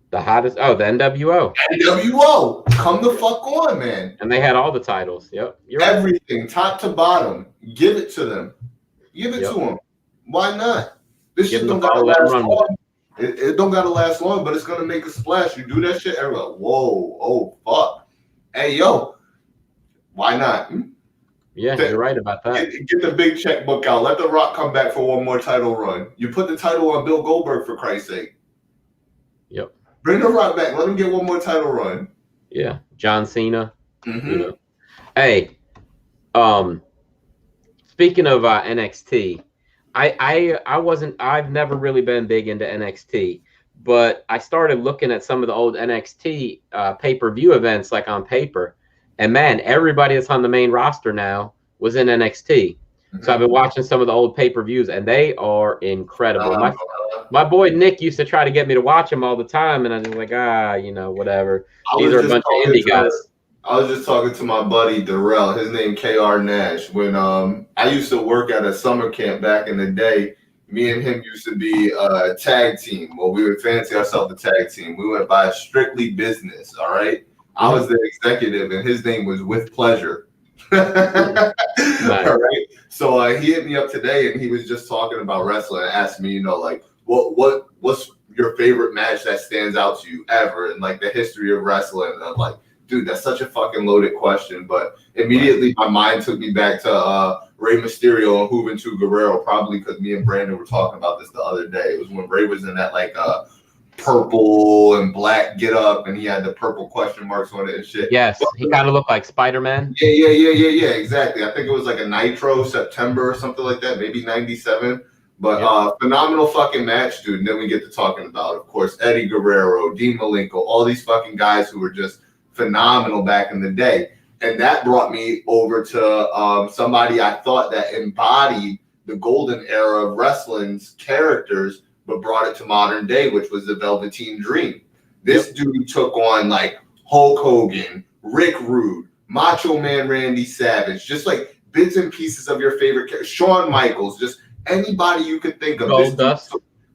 The hottest? Oh, the NWO. NWO. Come the fuck on, man. And they had all the titles. Yep. Everything, top to bottom. Give it to them. Give it to them. Why not? This shit don't gotta last long. It don't gotta last long, but it's gonna make a splash. You do that shit, everyone. Whoa, oh fuck. Hey yo, why not? Yeah, you're right about that. Get the big checkbook out. Let The Rock come back for one more title run. You put the title on Bill Goldberg, for Christ's sake. Yep. Bring The Rock back. Let him get one more title run. Yeah. John Cena. Mm-hmm. Hey, speaking of NXT, I've never really been big into NXT, but I started looking at some of the old NXT pay-per-view events like on paper. And man, everybody that's on the main roster now was in NXT. Mm-hmm. So I've been watching some of the old pay-per-views, and they are incredible. My boy Nick used to try to get me to watch them all the time, and I was like, whatever. These are a bunch of indie guys. I was just talking to my buddy Darrell, his name KR Nash. When I used to work at a summer camp back in the day, me and him used to be a tag team. Well, we would fancy ourselves a tag team. We went by Strictly Business, all right? I was the executive, and his name was With Pleasure. Nice. All right. So he hit me up today, and he was just talking about wrestling and asked me, like, what's your favorite match that stands out to you ever in like the history of wrestling? And I'm like, dude, that's such a fucking loaded question. But immediately my mind took me back to Rey Mysterio and Juventud Guerrero, probably because me and Brandon were talking about this the other day. It was when Rey was in that like purple and black get up, and he had the purple question marks on it and shit. Yes, he kind of looked like Spider-Man. Yeah, exactly. I think it was like a Nitro September or something like that, maybe 97. But phenomenal fucking match, dude. And then we get to talking about, of course, Eddie Guerrero, Dean Malenko, all these fucking guys who were just phenomenal back in the day. And that brought me over to somebody I thought that embodied the golden era of wrestling's characters, but brought it to modern day, which was the Velveteen Dream. This dude took on like Hulk Hogan, Rick Rude, Macho Man Randy Savage, just like bits and pieces of your favorite characters. Shawn Michaels, just anybody you could think of.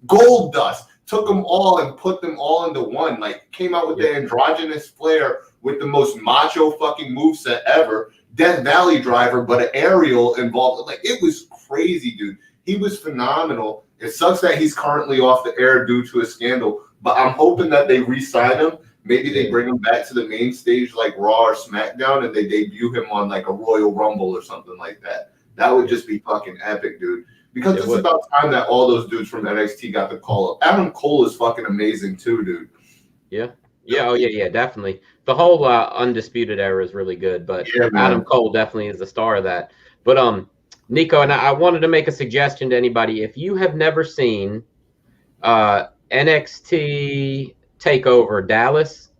Gold Dust. Took them all and put them all into one. Like, came out with the androgynous flair with the most macho fucking moveset ever. Death Valley Driver, but an aerial involved. Like, it was crazy, dude. He was phenomenal. It sucks that he's currently off the air due to a scandal, but I'm hoping that they re-sign him. Maybe they bring him back to the main stage like Raw or SmackDown, and they debut him on like a Royal Rumble or something like that. That would just be fucking epic, dude. Because it's about time that all those dudes from NXT got the call up. Adam Cole is fucking amazing too, dude. Yeah. Yeah, oh yeah, definitely. The whole Undisputed era is really good, but Yeah, Adam man. Cole definitely is the star of that. But Nico, and I wanted to make a suggestion to anybody. If you have never seen NXT Takeover Dallas,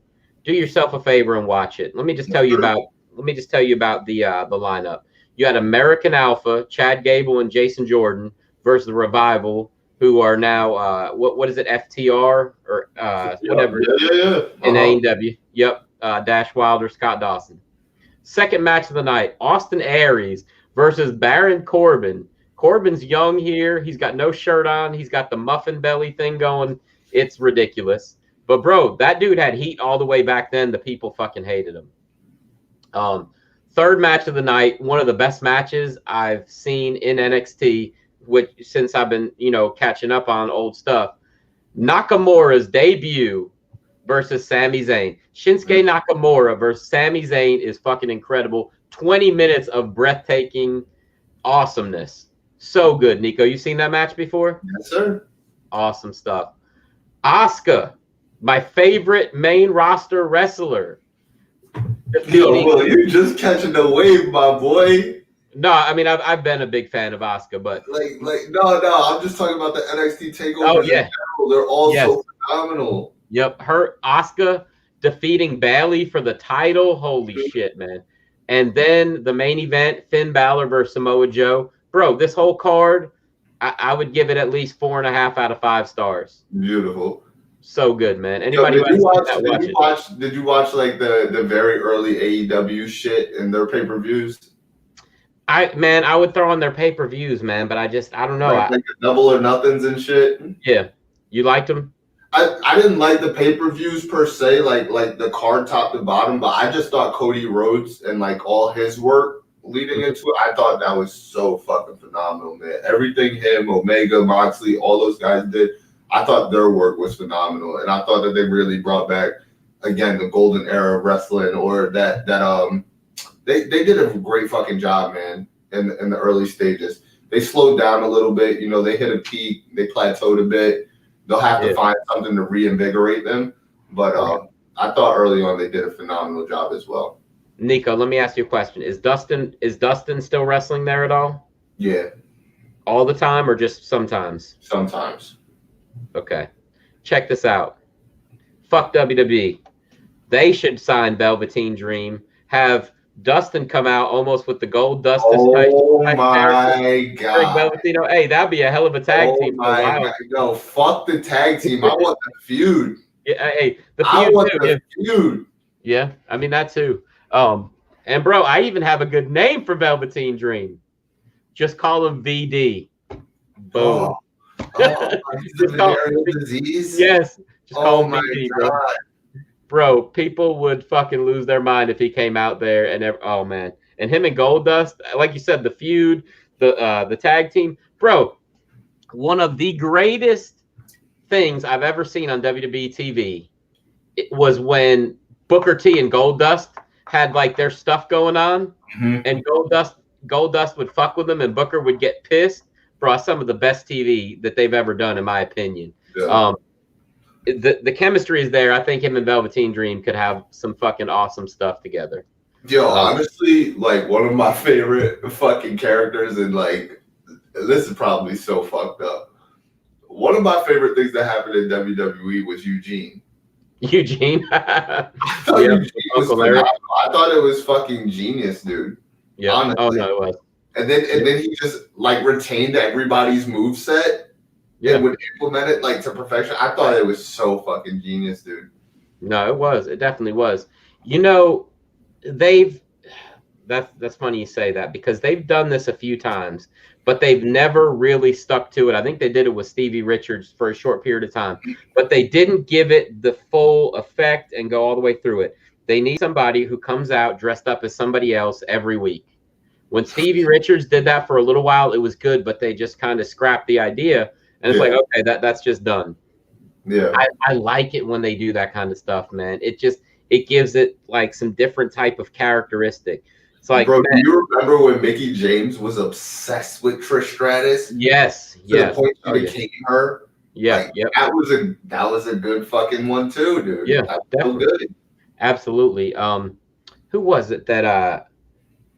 do yourself a favor and watch it. Let me just tell you about the lineup. You had American Alpha, Chad Gable and Jason Jordan versus the Revival, who are now what is it, FTR or whatever Yeah. in AEW. Yep, Dash Wilder, Scott Dawson. Second match of the night: Austin Aries versus Baron Corbin. Corbin's young here. He's got no shirt on. He's got the muffin belly thing going. It's ridiculous. But bro, that dude had heat all the way back then. The people fucking hated him. Third match of the night, one of the best matches I've seen in NXT, which since I've been, catching up on old stuff. Nakamura's debut versus Sami Zayn. Shinsuke Nakamura versus Sami Zayn is fucking incredible. 20 minutes of breathtaking awesomeness. So good, Nico. You seen that match before? Yes, sir. Awesome stuff. Asuka, my favorite main roster wrestler. Well, you're just catching the wave, my boy. No, I mean I've been a big fan of Asuka, but no, I'm just talking about the NXT takeovers. Oh yeah, they're all so phenomenal. Yep, her Asuka defeating Bayley for the title. Holy shit, man! And then the main event: Finn Balor versus Samoa Joe. Bro, this whole card, I would give it at least 4.5 out of 5 stars. Beautiful. So good, man. Anybody did you watch like the very early AEW shit in their pay-per-views? I would throw on their pay-per-views, man, but I don't know. Like double or nothings and shit. Yeah. You liked them? I didn't like the pay-per-views per se, like the card top to bottom, but I just thought Cody Rhodes and like all his work leading into it, I thought that was so fucking phenomenal, man. Everything him, Omega, Moxley, all those guys did, I thought their work was phenomenal, and I thought that they really brought back again the golden era of wrestling, or that they did a great fucking job, man. In the early stages, they slowed down a little bit. They hit a peak, they plateaued a bit. They'll have to find something to reinvigorate them, but I thought early on they did a phenomenal job as well. Nico, let me ask you a question: Is Dustin still wrestling there at all? Yeah. All the time, or just sometimes? Sometimes. Okay. Check this out. Fuck WWE. They should sign Velveteen Dream. Have Dustin come out almost with the gold dust. Oh my god! Hey, that'd be a hell of a tag team. Oh my god! No, fuck the tag team. I want the feud. Yeah, hey, the feud. I want the feud. Yeah, I mean that too. And bro, I even have a good name for Velveteen Dream. Just call him VD. Boom. Just call him disease. Yes. Just call him VD, bro. Bro, people would fucking lose their mind if he came out there and oh man. And him and Goldust, like you said, the feud, the tag team, bro. One of the greatest things I've ever seen on WWE TV was when Booker T and Goldust had like their stuff going on, and Goldust would fuck with them, and Booker would get pissed. Bro, some of the best TV that they've ever done, in my opinion. Yeah. The chemistry is there. I think him and Velveteen Dream could have some fucking awesome stuff together. Yo, honestly, like one of my favorite fucking characters, and like this is probably so fucked up. One of my favorite things that happened in WWE was Eugene. Eugene? I thought Eugene was phenomenal. I thought it was fucking genius, dude. Yeah. Honestly. Oh no, it was. And then he just like retained everybody's moveset. Yeah, and would implement it like to perfection. I thought it was so fucking genius, dude. No, it was. It definitely was. That's funny you say that, because they've done this a few times, but they've never really stuck to it. I think they did it with Stevie Richards for a short period of time, but they didn't give it the full effect and go all the way through it. They need somebody who comes out dressed up as somebody else every week. When Stevie Richards did that for a little while, it was good, but they just kind of scrapped the idea. And it's like, okay, that's just done. Yeah. I like it when they do that kind of stuff, man. It gives it like some different type of characteristic. It's like, bro, do you remember when Mickie James was obsessed with Trish Stratus? Yes. To the point she became her? Yeah, Like yep. that was a good fucking one too, dude. Yeah, That was so definitely. good. Absolutely. Who was it that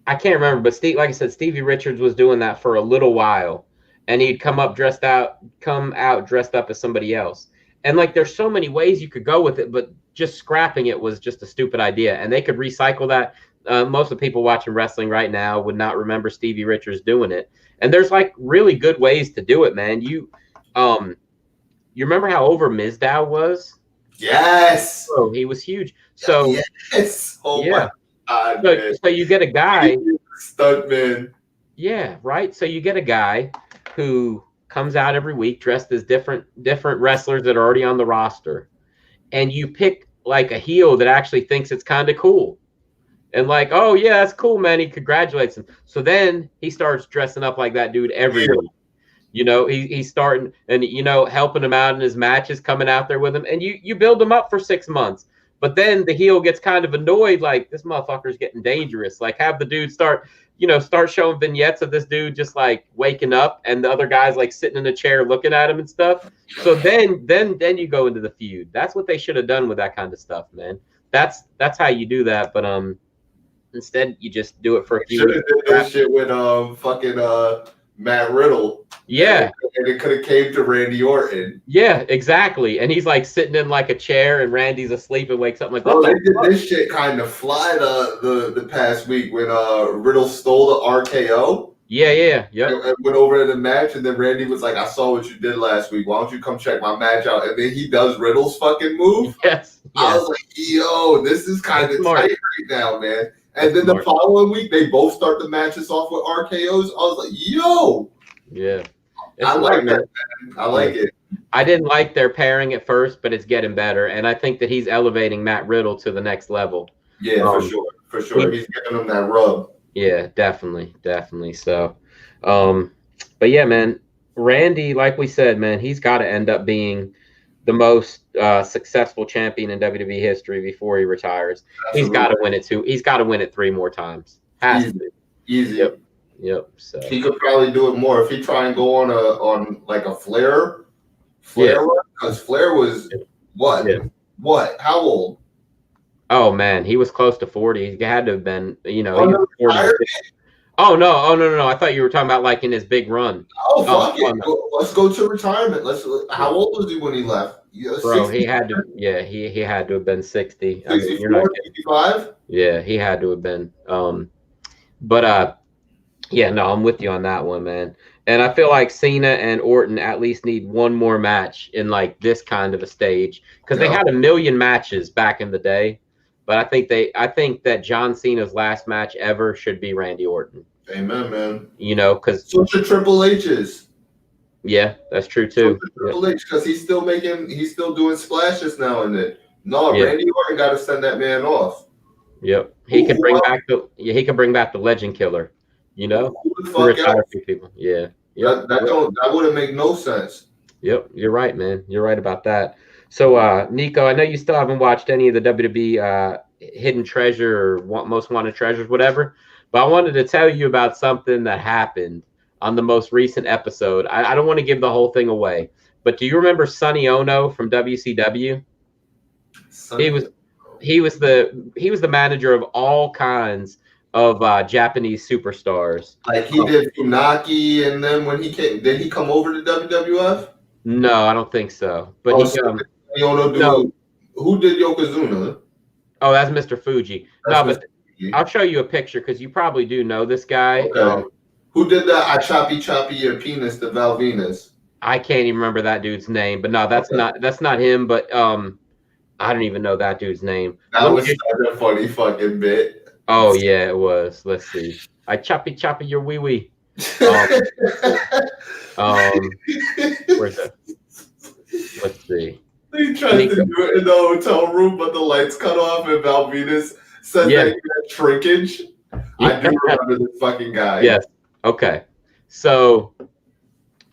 I can't remember, but Steve, like I said, Stevie Richards was doing that for a little while, and he'd come out dressed up as somebody else. And like, there's so many ways you could go with it, but just scrapping it was just a stupid idea. And they could recycle that. Most of the people watching wrestling right now would not remember Stevie Richards doing it. And there's like really good ways to do it, man. You remember how over Mizdow was? Yes. Oh, he was huge. So Yes. Oh yeah. my God, So, man. so you get a guy. Stuntman. Yeah, right. So you get a guy who comes out every week dressed as different wrestlers that are already on the roster, and you pick like a heel that actually thinks it's kind of cool. And like, oh yeah, that's cool, man. He congratulates him. So then he starts dressing up like that dude every week. You know, he's starting and helping him out in his matches, coming out there with him, and you build him up for 6 months. But then the heel gets kind of annoyed, like this motherfucker's getting dangerous. Like have the dude start showing vignettes of this dude just like waking up, and the other guy's like sitting in a chair looking at him and stuff. So then you go into the feud. That's what they should have done with that kind of stuff, man. That's how you do that. But instead you just do it for a few weeks. Should have did that shit with fucking Matt Riddle. Yeah. And it could have came to Randy Orton. Yeah, exactly. And he's like sitting in like a chair and Randy's asleep and wakes up like, they did this shit kind of fly the past week when Riddle stole the RKO. Yeah. And went over to the match, and then Randy was like, I saw what you did last week. Why don't you come check my match out? And then he does Riddle's fucking move. Yes. I was like, yo, this is kind of tight right now, man. And then the following week, they both start the matches off with RKOs. I was like, yo. Yeah. I like that, man. I like it. I didn't like their pairing at first, but it's getting better. And I think that he's elevating Matt Riddle to the next level. Yeah, for sure. He's giving him that rub. Yeah, definitely. So, but yeah, man, Randy, like we said, man, he's got to end up being the most successful champion in WWE history before he retires. Absolutely. He's got to win it too. He's got to win it 3 more times. Easy. Yep. So he could probably do it more if he try and go on like a Flair run, because Flair was what? Yeah. What? How old? Oh man, he was close to 40. He had to have been, 40. Oh no! I thought you were talking about like in his big run. Oh fuck it! No. Let's go to retirement. How old was he when he left? Bro, 60? He had to. Yeah, he had to have been 60. 64, I mean, you're not 65. Yeah, he had to have been. Yeah, no, I'm with you on that one, man. And I feel like Cena and Orton at least need one more match in like this kind of a stage, because they had a million matches back in the day. But I think that John Cena's last match ever should be Randy Orton. Amen, man. Because so should Triple H's. Yeah, that's true too. Triple H, because he's still doing splashes now and then. No, Randy Orton got to send that man off. Yep, he can bring back the Legend Killer. Retire people. Yeah. Yep. That wouldn't make no sense. Yep, you're right, man. You're right about that. So, Nico, I know you still haven't watched any of the WWE Hidden Treasure or Most Wanted Treasures, whatever, but I wanted to tell you about something that happened on the most recent episode. I don't want to give the whole thing away, but do you remember Sonny Ono from WCW? He was the manager of all kinds of Japanese superstars. Like he did Funaki, and then when he came, did he come over to WWF? No, I don't think so. But who did Yokozuna? Oh, that's Mr. Fuji. But I'll show you a picture because you probably do know this guy. Okay. Who did that? I choppy your penis to Val Venus. I can't even remember that dude's name, but no, that's not him. But I don't even know that dudede's name. That was such a funny fucking bit. Oh yeah, it was. Let's see. I choppy your wee wee. Where's that? Let's see. He tried to do it in the hotel room, but the lights cut off, and Val Venus said that he had shrinkage. I do remember this fucking guy. Yes. Okay. So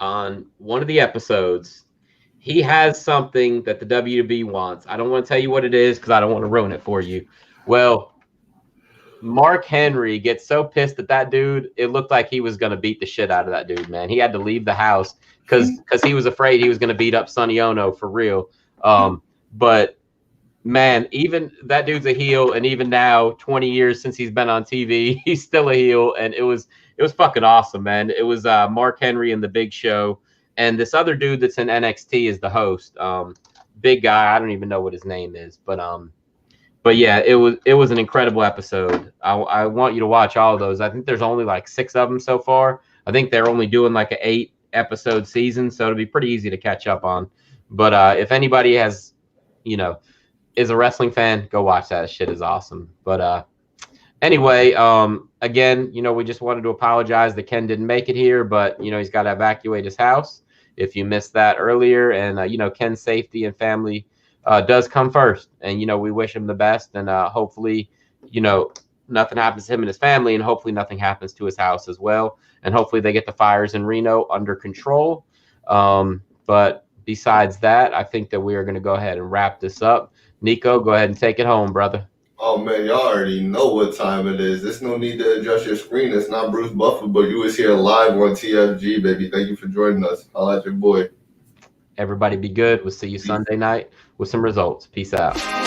on one of the episodes, he has something that the WB wants. I don't want to tell you what it is because I don't want to ruin it for you. Well, Mark Henry gets so pissed at that dude, it looked like he was going to beat the shit out of that dude, man. He had to leave the house because he was afraid he was going to beat up Sonny Ono for real. But man, even that dude's a heel, and even now, 20 years since he's been on TV, he's still a heel, and it was fucking awesome, man. It was Mark Henry and the Big Show, and this other dude that's in NXT is the host. Big guy, I don't even know what his name is, but yeah, it was an incredible episode. I want you to watch all of those. I think there's only like 6 of them so far. I think they're only doing like an 8-episode season, so it'll be pretty easy to catch up on. But if anybody has, is a wrestling fan, go watch that. Shit is awesome. But anyway, again, we just wanted to apologize that Ken didn't make it here, but he's got to evacuate his house. If you missed that earlier, and Ken's safety and family does come first, and we wish him the best, and hopefully, nothing happens to him and his family, and hopefully nothing happens to his house as well, and hopefully they get the fires in Reno under control. But besides that, I think that we are going to go ahead and wrap this up. Nico, go ahead and take it home, brother. Oh man, y'all already know what time it is. There's no need to adjust your screen. It's not Bruce Buffer, but you was here live on TFG, baby. Thank you for joining us. I'll at your boy. Everybody be good. We'll see you Sunday night with some results. Peace out.